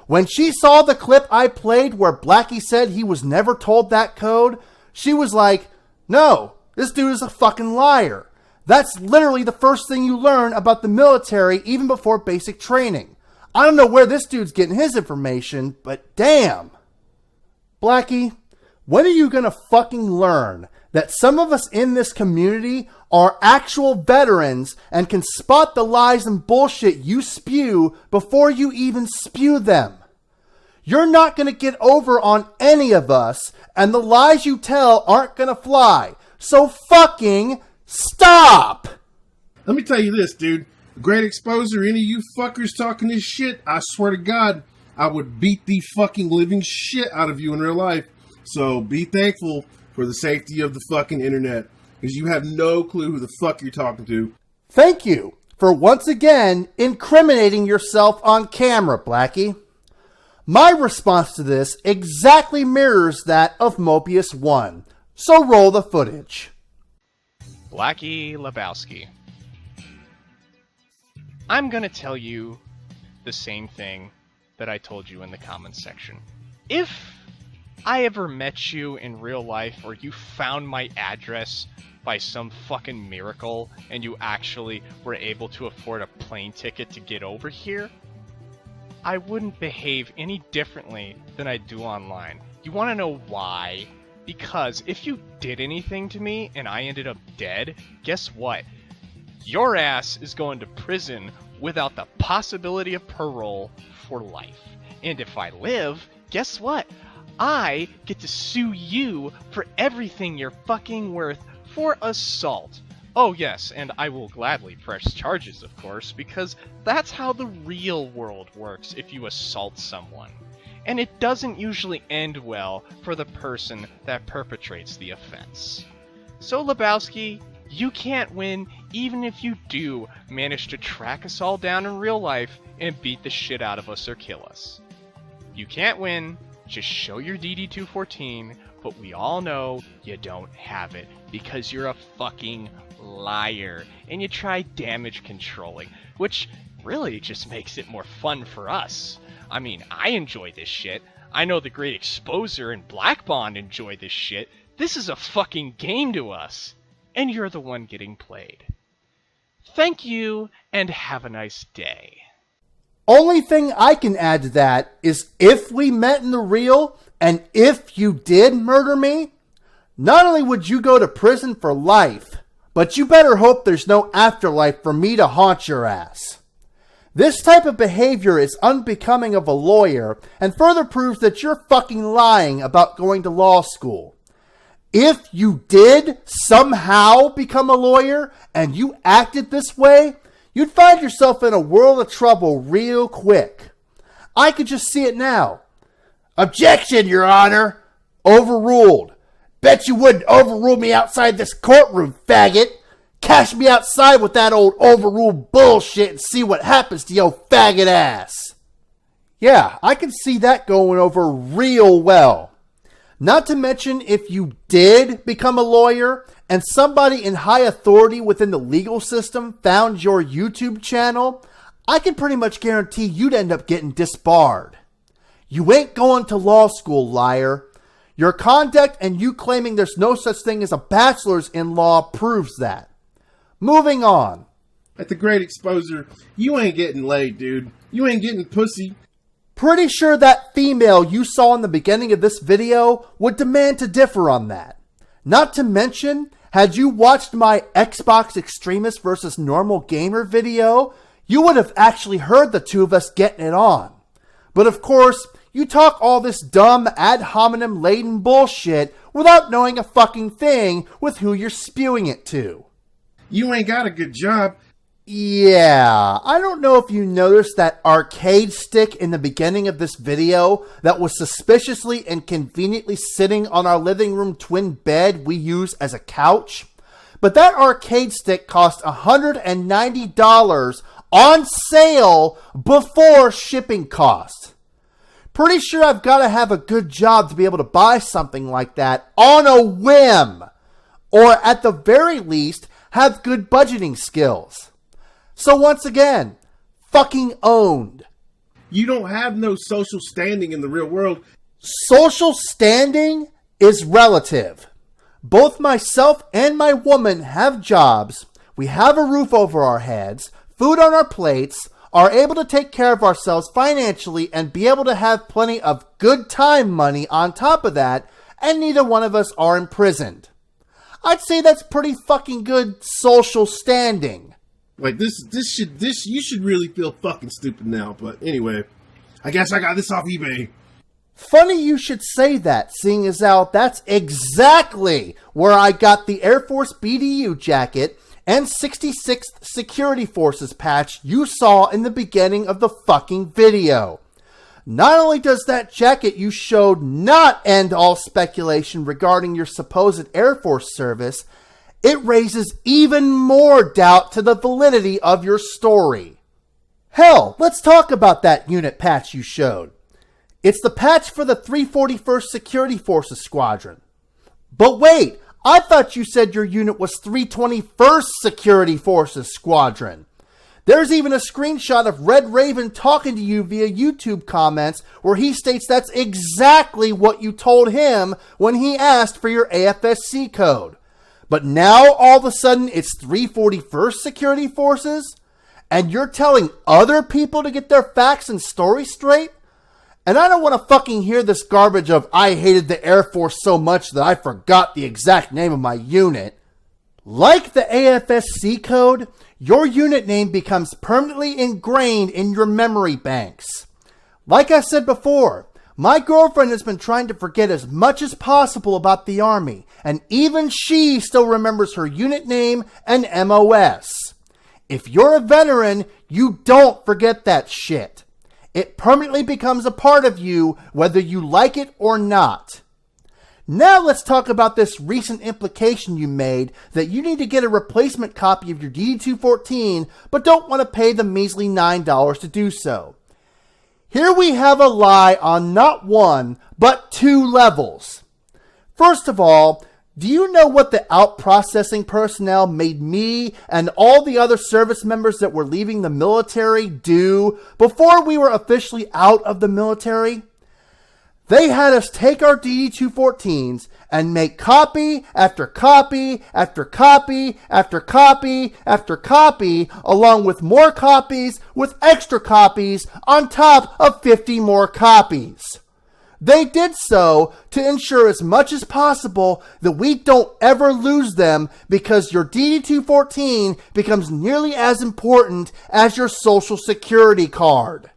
When she saw the clip I played where Blacky said he was never told that code, she was like, no, this dude is a fucking liar. That's literally the first thing you learn about the military even before basic training. I don't know where this dude's getting his information, but damn. Blacky, when are you gonna fucking learn that some of us in this community are actual veterans and can spot the lies and bullshit you spew before you even spew them? You're not gonna get over on any of us, and the lies you tell aren't gonna fly. So fucking stop! Let me tell you this, dude. Great exposure, any of you fuckers talking this shit, I swear to God, I would beat the fucking living shit out of you in real life. So be thankful for the safety of the fucking internet, because you have no clue who the fuck you're talking to. Thank you for once again incriminating yourself on camera, Blacky. My response to this exactly mirrors that of Mobius 1, so roll the footage. Blacky Lebowski. I'm gonna tell you the same thing that I told you in the comments section. If I ever met you in real life, or you found my address by some fucking miracle and you actually were able to afford a plane ticket to get over here, I wouldn't behave any differently than I do online. You wanna know why? Because if you did anything to me and I ended up dead, guess what? Your ass is going to prison without the possibility of parole for life. And if I live, guess what? I get to sue you for everything you're fucking worth for assault. Oh yes, and I will gladly press charges, of course, because that's how the real world works if you assault someone. And it doesn't usually end well for the person that perpetrates the offense. So Lebowski, you can't win even if you do manage to track us all down in real life and beat the shit out of us or kill us. You can't win, just show your DD214, but we all know you don't have it because you're a fucking liar and you try damage controlling, which really just makes it more fun for us. I mean, I enjoy this shit. I know the Great Exposer and Black Bond enjoy this shit. This is a fucking game to us. And you're the one getting played. Thank you, and have a nice day. Only thing I can add to that is if we met in the real, and if you did murder me, not only would you go to prison for life, but you better hope there's no afterlife for me to haunt your ass. This type of behavior is unbecoming of a lawyer, and further proves that you're fucking lying about going to law school. If you did somehow become a lawyer and you acted this way, you'd find yourself in a world of trouble real quick. I could just see it now. Objection, Your Honor. Overruled. Bet you wouldn't overrule me outside this courtroom, faggot. Cash me outside with that old overruled bullshit and see what happens to your faggot ass. Yeah, I can see that going over real well. Not to mention, if you did become a lawyer and somebody in high authority within the legal system found your YouTube channel, I can pretty much guarantee you'd end up getting disbarred. You ain't going to law school, liar. Your conduct and you claiming there's no such thing as a bachelor's in law proves that. Moving on. At the Great Exposer, you ain't getting laid, dude. You ain't getting pussy. Pretty sure that female you saw in the beginning of this video would demand to differ on that. Not to mention, had you watched my Xbox Extremist versus Normal Gamer video, you would have actually heard the two of us getting it on. But of course, you talk all this dumb ad hominem laden bullshit without knowing a fucking thing with who you're spewing it to. You ain't got a good job. Yeah, I don't know if you noticed that arcade stick in the beginning of this video that was suspiciously and conveniently sitting on our living room twin bed we use as a couch. But that arcade stick cost $190 on sale before shipping costs. Pretty sure I've got to have a good job to be able to buy something like that on a whim. Or at the very least, have good budgeting skills. So once again, fucking owned. You don't have no social standing in the real world. Social standing is relative. Both myself and my woman have jobs. We have a roof over our heads, food on our plates, are able to take care of ourselves financially and be able to have plenty of good time money on top of that, and neither one of us are imprisoned. I'd say that's pretty fucking good social standing. Like you should really feel fucking stupid now, but anyway, I guess I got this off eBay. Funny you should say that, seeing as how that's exactly where I got the Air Force BDU jacket and 66th Security Forces patch you saw in the beginning of the fucking video. Not only does that jacket you showed not end all speculation regarding your supposed Air Force service, it raises even more doubt to the validity of your story. Hell, let's talk about that unit patch you showed. It's the patch for the 341st Security Forces Squadron. But wait, I thought you said your unit was 321st Security Forces Squadron. There's even a screenshot of Red Raven talking to you via YouTube comments where he states that's exactly what you told him when he asked for your AFSC code. But now, all of a sudden, it's 341st Security Forces? And you're telling other people to get their facts and stories straight? And I don't want to fucking hear this garbage of, I hated the Air Force so much that I forgot the exact name of my unit. Like the AFSC code, your unit name becomes permanently ingrained in your memory banks. Like I said before, my girlfriend has been trying to forget as much as possible about the Army, and even she still remembers her unit name and MOS. If you're a veteran, you don't forget that shit. It permanently becomes a part of you, whether you like it or not. Now let's talk about this recent implication you made that you need to get a replacement copy of your DD214, but don't want to pay the measly $9 to do so. Here we have a lie on not one, but two levels. First of all, do you know what the out-processing personnel made me and all the other service members that were leaving the military do before we were officially out of the military? They had us take our DD214s and make copy after copy after copy after copy after copy, along with more copies with extra copies on top of 50 more copies. They did so to ensure as much as possible that we don't ever lose them, because your DD214 becomes nearly as important as your social security card.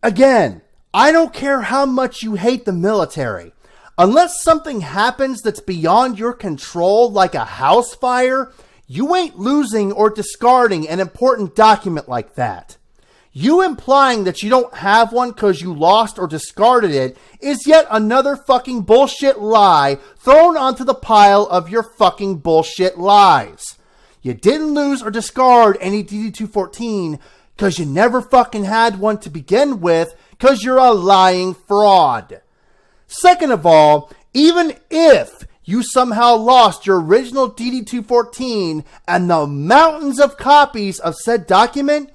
Again, I don't care how much you hate the military. Unless something happens that's beyond your control, like a house fire, you ain't losing or discarding an important document like that. You implying that you don't have one because you lost or discarded it is yet another fucking bullshit lie thrown onto the pile of your fucking bullshit lies. You didn't lose or discard any DD214 because you never fucking had one to begin with, because you're a lying fraud. Second of all, even if you somehow lost your original DD214 and the mountains of copies of said document,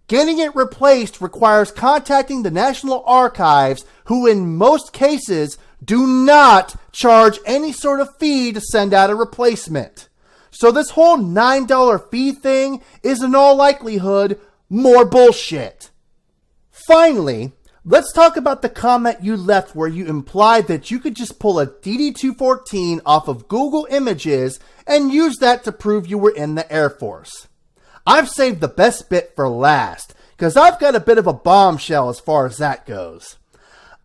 getting it replaced requires contacting the National Archives, who in most cases do not charge any sort of fee to send out a replacement. So this whole $9 fee thing is in all likelihood more bullshit. Finally, let's talk about the comment you left where you implied that you could just pull a DD214 off of Google Images and use that to prove you were in the Air Force. I've saved the best bit for last, because I've got a bit of a bombshell as far as that goes.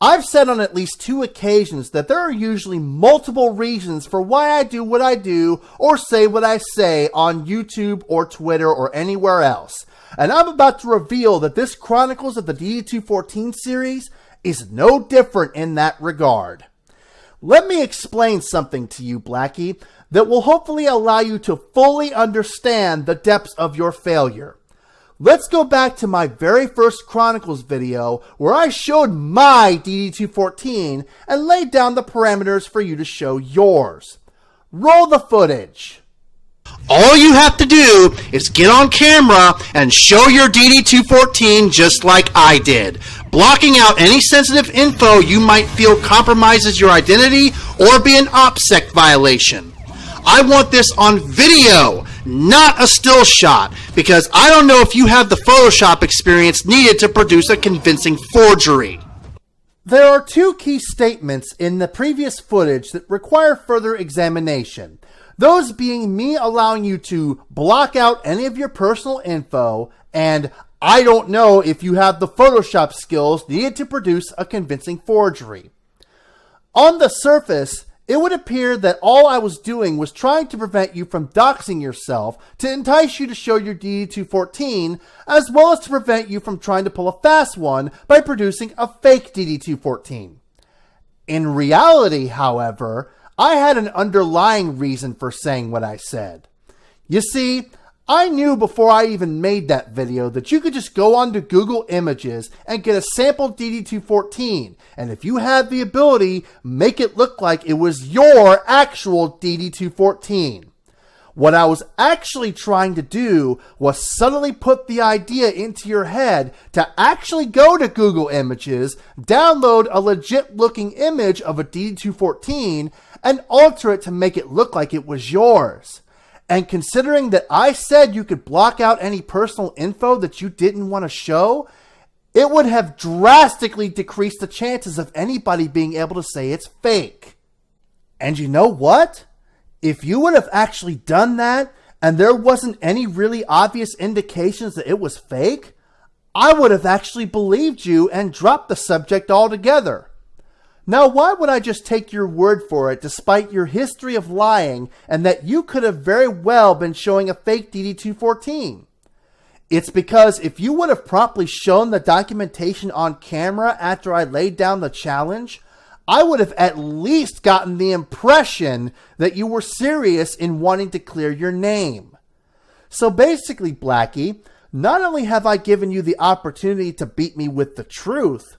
I've said on at least 2 occasions that there are usually multiple reasons for why I do what I do or say what I say on YouTube or Twitter or anywhere else. And I'm about to reveal that this Chronicles of the DD214 series is no different in that regard. Let me explain something to you, Blacky, that will hopefully allow you to fully understand the depths of your failure. Let's go back to my very first Chronicles video where I showed my DD214 and laid down the parameters for you to show yours. Roll the footage. All you have to do is get on camera and show your DD214 just like I did, blocking out any sensitive info you might feel compromises your identity or be an OPSEC violation. I want this on video, not a still shot, because I don't know if you have the Photoshop experience needed to produce a convincing forgery. There are 2 key statements in the previous footage that require further examination. Those being me allowing you to block out any of your personal info, and I don't know if you have the Photoshop skills needed to produce a convincing forgery. On the surface, it would appear that all I was doing was trying to prevent you from doxing yourself to entice you to show your DD214, as well as to prevent you from trying to pull a fast one by producing a fake DD214. In reality, however, I had an underlying reason for saying what I said. You see, I knew before I even made that video that you could just go onto Google Images and get a sample DD214, and if you had the ability, make it look like it was your actual DD214. What I was actually trying to do was subtly put the idea into your head to actually go to Google Images, download a legit looking image of a DD214, and alter it to make it look like it was yours. And considering that I said you could block out any personal info that you didn't want to show, it would have drastically decreased the chances of anybody being able to say it's fake. And you know what? If you would have actually done that, and there wasn't any really obvious indications that it was fake, I would have actually believed you and dropped the subject altogether. Now, why would I just take your word for it despite your history of lying and that you could have very well been showing a fake DD214? It's because if you would have promptly shown the documentation on camera after I laid down the challenge, I would have at least gotten the impression that you were serious in wanting to clear your name. So basically, Blacky, not only have I given you the opportunity to beat me with the truth,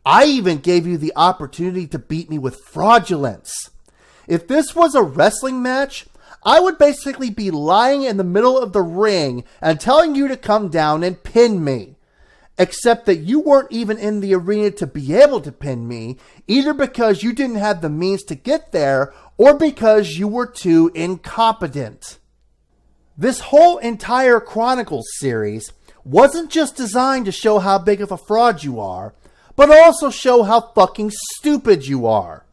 I even gave you the opportunity to beat me with fraudulence. If this was a wrestling match, I would basically be lying in the middle of the ring and telling you to come down and pin me. Except that you weren't even in the arena to be able to pin me, either because you didn't have the means to get there or because you were too incompetent. This whole entire Chronicles series wasn't just designed to show how big of a fraud you are, but also show how fucking stupid you are.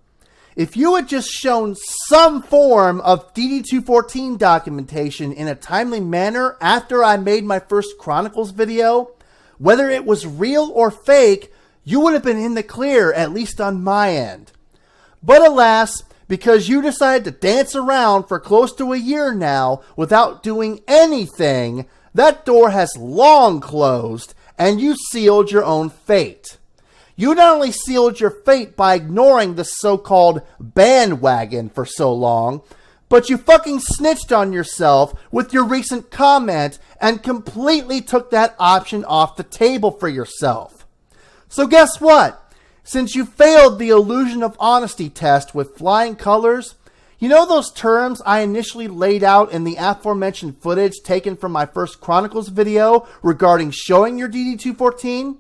If you had just shown some form of DD214 documentation in a timely manner after I made my first Chronicles video, whether it was real or fake, you would have been in the clear, at least on my end. But alas, because you decided to dance around for close to a year now without doing anything, that door has long closed and you sealed your own fate. You not only sealed your fate by ignoring the so-called bandwagon for so long, but you fucking snitched on yourself with your recent comment and completely took that option off the table for yourself. So guess what? Since you failed the illusion of honesty test with flying colors, you know those terms I initially laid out in the aforementioned footage taken from my first Chronicles video regarding showing your DD214?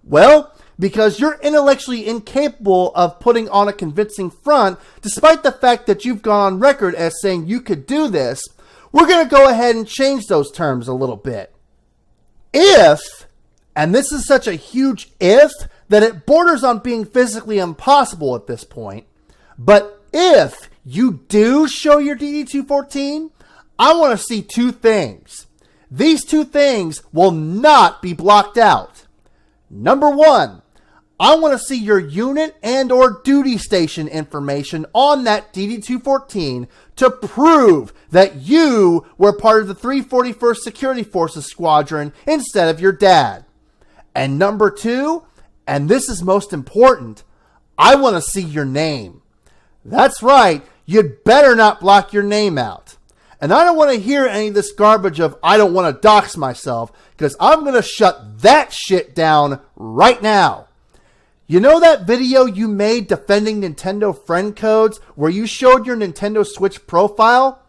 Well, because you're intellectually incapable of putting on a convincing front, despite the fact that you've gone on record as saying you could do this, we're going to go ahead and change those terms a little bit. If, and this is such a huge if that it borders on being physically impossible at this point, but if you do show your DD214, I want to see 2 things. These 2 things will not be blocked out. Number 1, I want to see your unit and or duty station information on that DD214 to prove that you were part of the 341st Security Forces Squadron instead of your dad. And number 2, and this is most important, I want to see your name. That's right, you'd better not block your name out. And I don't want to hear any of this garbage of I don't want to dox myself, because I'm going to shut that shit down right now. You know that video you made defending Nintendo friend codes where you showed your Nintendo Switch profile?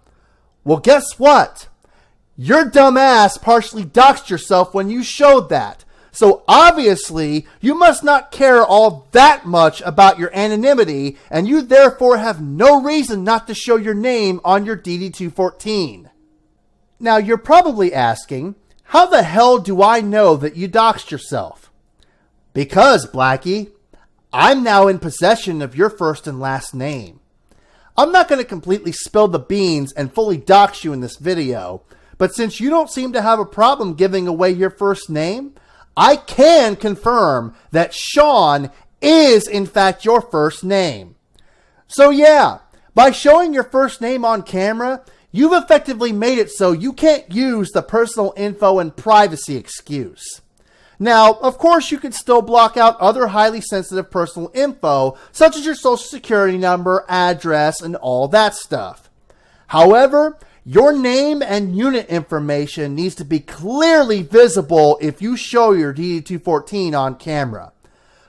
Well, guess what? Your dumb ass partially doxed yourself when you showed that. So obviously, you must not care all that much about your anonymity, and you therefore have no reason not to show your name on your DD214. Now, you're probably asking, how the hell do I know that you doxed yourself? Because, Blacky, I'm now in possession of your first and last name. I'm not going to completely spill the beans and fully dox you in this video, but since you don't seem to have a problem giving away your first name, I can confirm that Sean is in fact your first name. So yeah, by showing your first name on camera, you've effectively made it so you can't use the personal info and privacy excuse. Now, of course, you can still block out other highly sensitive personal info, such as your social security number, address, and all that stuff. However, your name and unit information needs to be clearly visible if you show your DD214 on camera.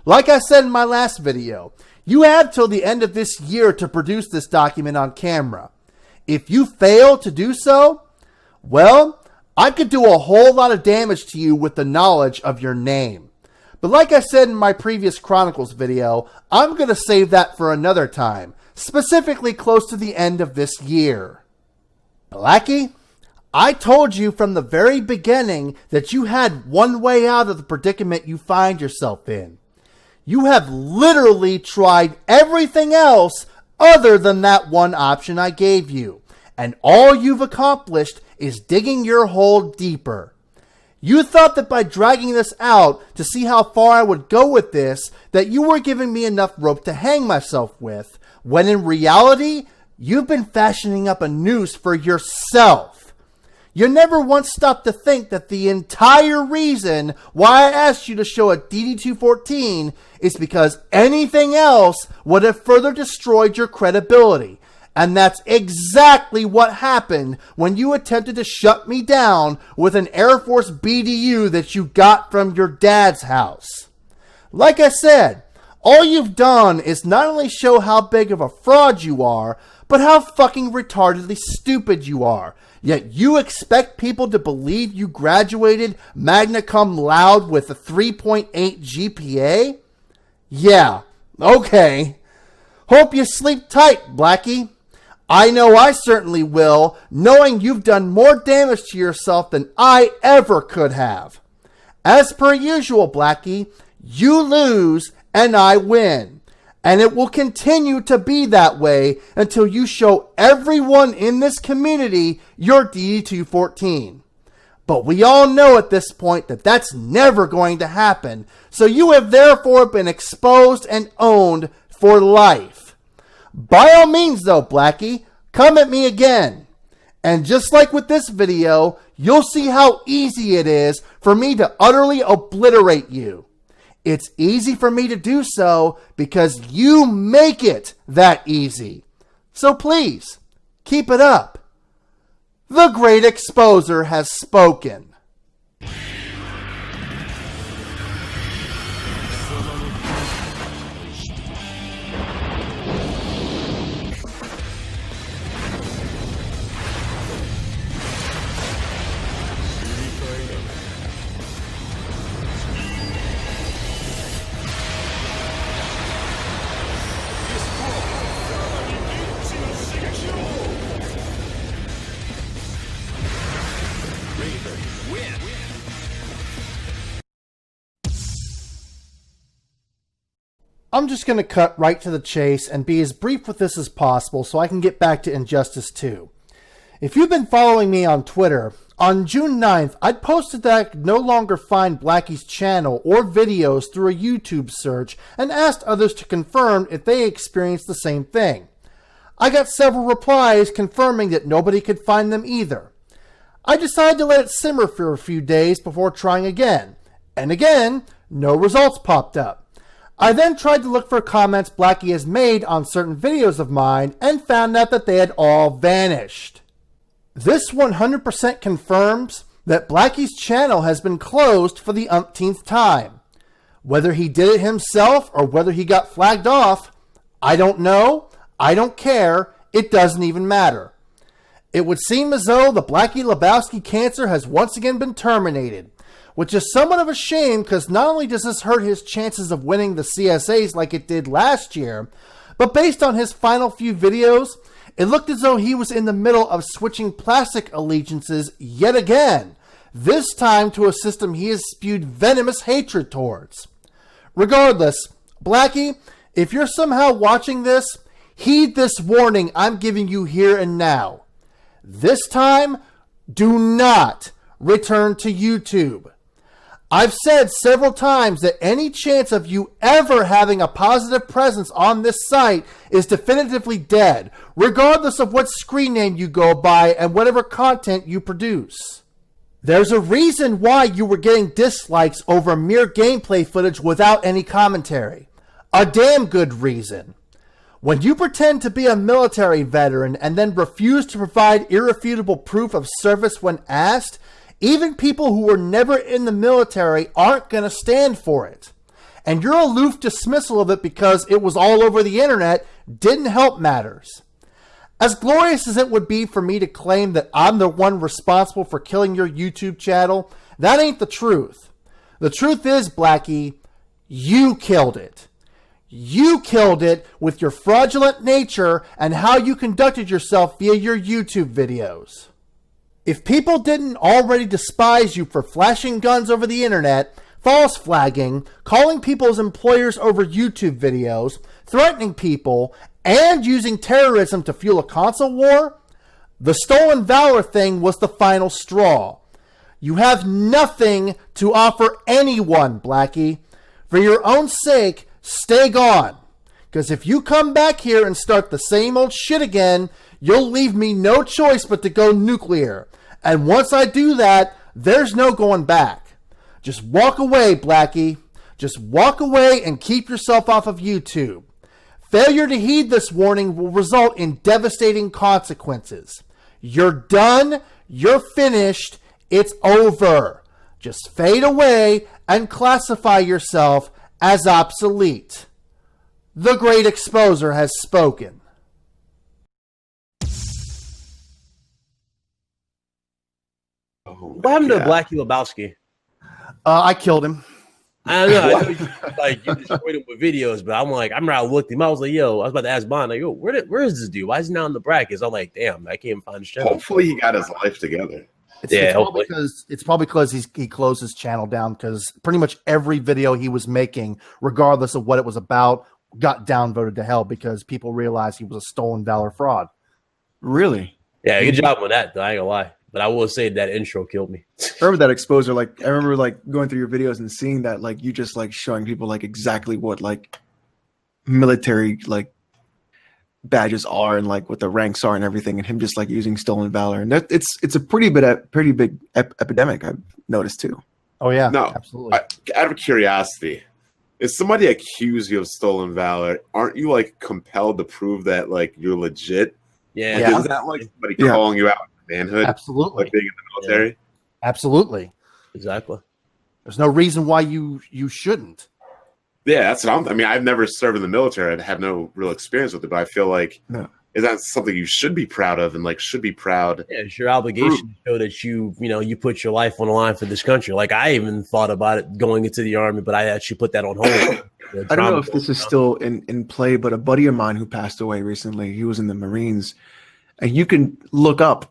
Like I said in my last video, you have till the end of this year to produce this document on camera. If you fail to do so, well, I could do a whole lot of damage to you with the knowledge of your name. But like I said in my previous Chronicles video, I'm going to save that for another time, specifically close to the end of this year. Blacky, I told you from the very beginning that you had one way out of the predicament you find yourself in. You have literally tried everything else other than that one option I gave you, and all you've accomplished is digging your hole deeper. You thought that by dragging this out to see how far I would go with this, that you were giving me enough rope to hang myself with, when in reality, you've been fashioning up a noose for yourself. You never once stopped to think that the entire reason why I asked you to show a DD214 is because anything else would have further destroyed your credibility. And that's exactly what happened when you attempted to shut me down with an Air Force BDU that you got from your dad's house. Like I said, all you've done is not only show how big of a fraud you are, but how fucking retardedly stupid you are. Yet you expect people to believe you graduated magna cum laude with a 3.8 GPA? Yeah, okay. Hope you sleep tight, Blacky. I know I certainly will, knowing you've done more damage to yourself than I ever could have. As per usual, Blacky, you lose and I win. And it will continue to be that way until you show everyone in this community your DD214. But we all know at this point that that's never going to happen, so you have therefore been exposed and owned for life. By all means though, Blacky, come at me again. And just like with this video, you'll see how easy it is for me to utterly obliterate you. It's easy for me to do so because you make it that easy. So please, keep it up. The Great Exposer has spoken. I'm just going to cut right to the chase and be as brief with this as possible so I can get back to Injustice 2. If you've been following me on Twitter, On June 9th, I'd posted that I could no longer find Blacky's channel or videos through a YouTube search and asked others to confirm if they experienced the same thing. I got several replies confirming that nobody could find them either. I decided to let it simmer for a few days before trying again. And again, no results popped up. I then tried to look for comments Blacky has made on certain videos of mine and found out that they had all vanished. This 100% confirms that Blacky's channel has been closed for the umpteenth time. Whether he did it himself or whether he got flagged off, I don't know, I don't care, it doesn't even matter. It would seem as though the Blacky Lebowski cancer has once again been terminated, which is somewhat of a shame because not only does this hurt his chances of winning the CSAs like it did last year, but based on his final few videos, it looked as though he was in the middle of switching plastic allegiances yet again, this time to a system he has spewed venomous hatred towards. Regardless, Blacky, if you're somehow watching this, heed this warning I'm giving you here and now. This time, do not return to YouTube. I've said several times that any chance of you ever having a positive presence on this site is definitively dead, regardless of what screen name you go by and whatever content you produce. There's a reason why you were getting dislikes over mere gameplay footage without any commentary. A damn good reason. When you pretend to be a military veteran and then refuse to provide irrefutable proof of service when asked, even people who were never in the military aren't going to stand for it. And your aloof dismissal of it because it was all over the internet didn't help matters. As glorious as it would be for me to claim that I'm the one responsible for killing your YouTube channel, that ain't the truth. The truth is, Blacky, you killed it. You killed it with your fraudulent nature and how you conducted yourself via your YouTube videos. If people didn't already despise you for flashing guns over the internet, false flagging, calling people's employers over YouTube videos, threatening people, and using terrorism to fuel a console war, the stolen valor thing was the final straw. You have nothing to offer anyone, Blacky. For your own sake, stay gone. Because if you come back here and start the same old shit again, you'll leave me no choice but to go nuclear. And once I do that, there's no going back. Just walk away, Blacky. Just walk away and keep yourself off of YouTube. Failure to heed this warning will result in devastating consequences. You're done. You're finished. It's over. Just fade away and classify yourself as obsolete. The Great Exposer has spoken. What happened to Blacky Lebowski? I killed him. I don't know. I know you destroyed him with videos, but I'm like, I'm not looked him. I was like, yo, I was about to ask Bond, like, yo, where is this dude? Why is he not in the brackets? I'm like, damn, I can't even find his channel. Hopefully he got his life together. It's probably because he closed his channel down because pretty much every video he was making, regardless of what it was about, got downvoted to hell because people realized he was a stolen valor fraud. Really? Yeah, good job on that, though. I ain't gonna lie. But I will say that intro killed me. I remember that exposure. Like I remember like going through your videos and seeing that like you just like showing people like exactly what like military like badges are and like what the ranks are and everything, and him just like using stolen valor. And that it's a pretty big epidemic I've noticed too. Oh yeah, no, absolutely. Out of curiosity, if somebody accused you of stolen valor, aren't you like compelled to prove that like you're legit? Yeah, like, isn't that like somebody calling you out on manhood? Absolutely, like being in the military. Yeah. Absolutely, exactly. There's no reason why you shouldn't. Yeah, that's what I mean, I've never served in the military. I have no real experience with it, but I feel like is that something you should be proud of and like should be proud. Yeah, it's your obligation to show that you put your life on the line for this country. Like I even thought about it going into the army, but I actually put that on hold. I don't know if this is still in play, but a buddy of mine who passed away recently, he was in the Marines, and you can look up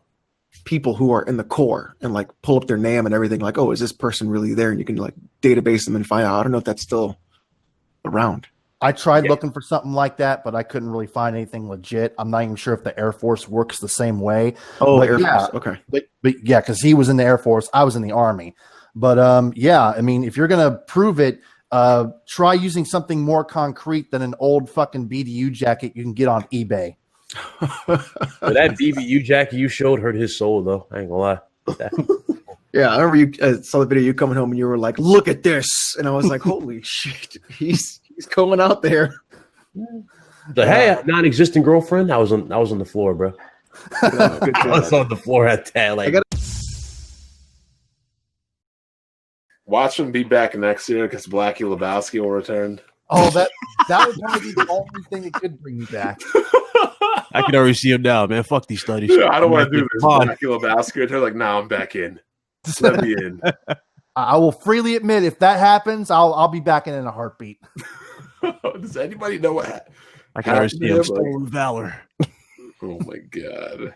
people who are in the Corps and like pull up their name and everything. Like, oh, is this person really there? And you can like database them and find out. I don't know if that's still around. I tried looking for something like that, but I couldn't really find anything legit. I'm not even sure if the Air Force works the same way. Oh, but Air yeah, Force. Okay. But yeah, because he was in the Air Force, I was in the Army. But yeah, I mean, if you're gonna prove it, try using something more concrete than an old fucking BDU jacket you can get on eBay. But that BBU jacket you showed hurt his soul, though. I ain't gonna lie. Yeah, I remember you saw the video you coming home and you were like, "Look at this," and I was like, "Holy shit, he's going out there." The hey, non-existent girlfriend. I was on the floor, bro. I was on the floor at that. Like, Watch him be back next year because Blacky Lebowski will return. Oh, that would probably be the only thing that could bring me back. I can already see him now, man. Fuck these studies. Yeah, I don't want to do this. Blacky Lebowski. They're like, "Nah, I'm back in. Let me in." I will freely admit, if that happens, I'll be back in a heartbeat. Does anybody know what happened? I can already see him. Stolen valor. Oh my god.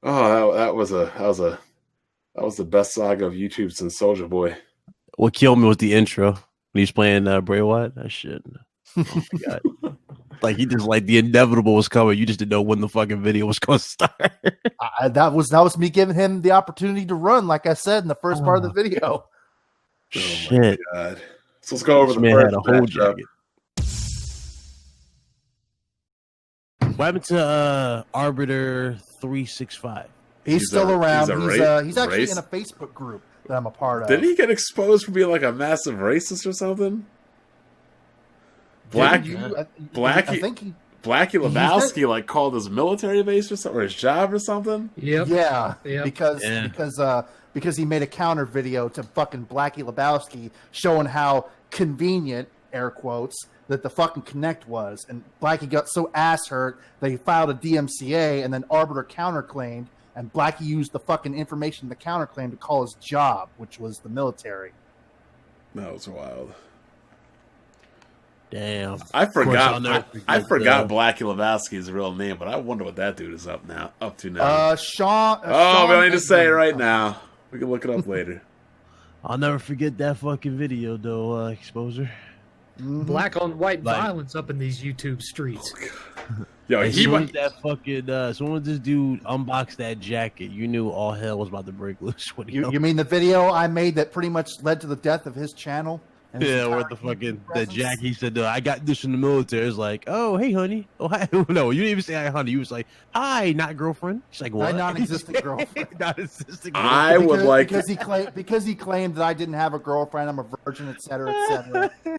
Oh, that was the best saga of YouTube since Soldier Boy. What killed me was the intro when he's playing Bray Wyatt. That shit. Oh my god. Like he just like the inevitable was coming. You just didn't know when the fucking video was going to start. That was me giving him the opportunity to run, like I said in the first part of the video. Shit. Oh my god. So let's go over the man first had a whole matchup. jacket. What happened to Arbiter 365? He's still around. He's actually race? in a Facebook group that I'm a part of. Did he get exposed for being like a massive racist or something? Blacky Lebowski like called his military base or something, or his job or something. Yeah. Because he made a counter video to fucking Blacky Lebowski showing how convenient, air quotes, that the fucking Connect was, and Blacky got so ass hurt they filed a DMCA, and then Arbiter counterclaimed, and Blacky used the fucking information in the counterclaim to call his job, which was the military. That was wild. Damn. I forgot Blacky Lebowski's real name, but I wonder what that dude is up to now. Sean. We don't need to say it right now. We can look it up later. I'll never forget that fucking video, though, Exposure. Black on white violence up in these YouTube streets. Yo, as soon as that fucking, as soon as this dude unboxed that jacket, you knew all hell was about to break loose. You mean the video I made that pretty much led to the death of his channel? Yeah, where the fucking the Jack, he said, "I got this in the military." It's like, "Oh, hey, honey." Oh, hi. No, you didn't even say hi, honey. You was like, "Hi, not girlfriend." She's like, "What?" My non-existent girlfriend. Non-existent girlfriend. I would like because he claimed that I didn't have a girlfriend. I'm a virgin, etc., etc.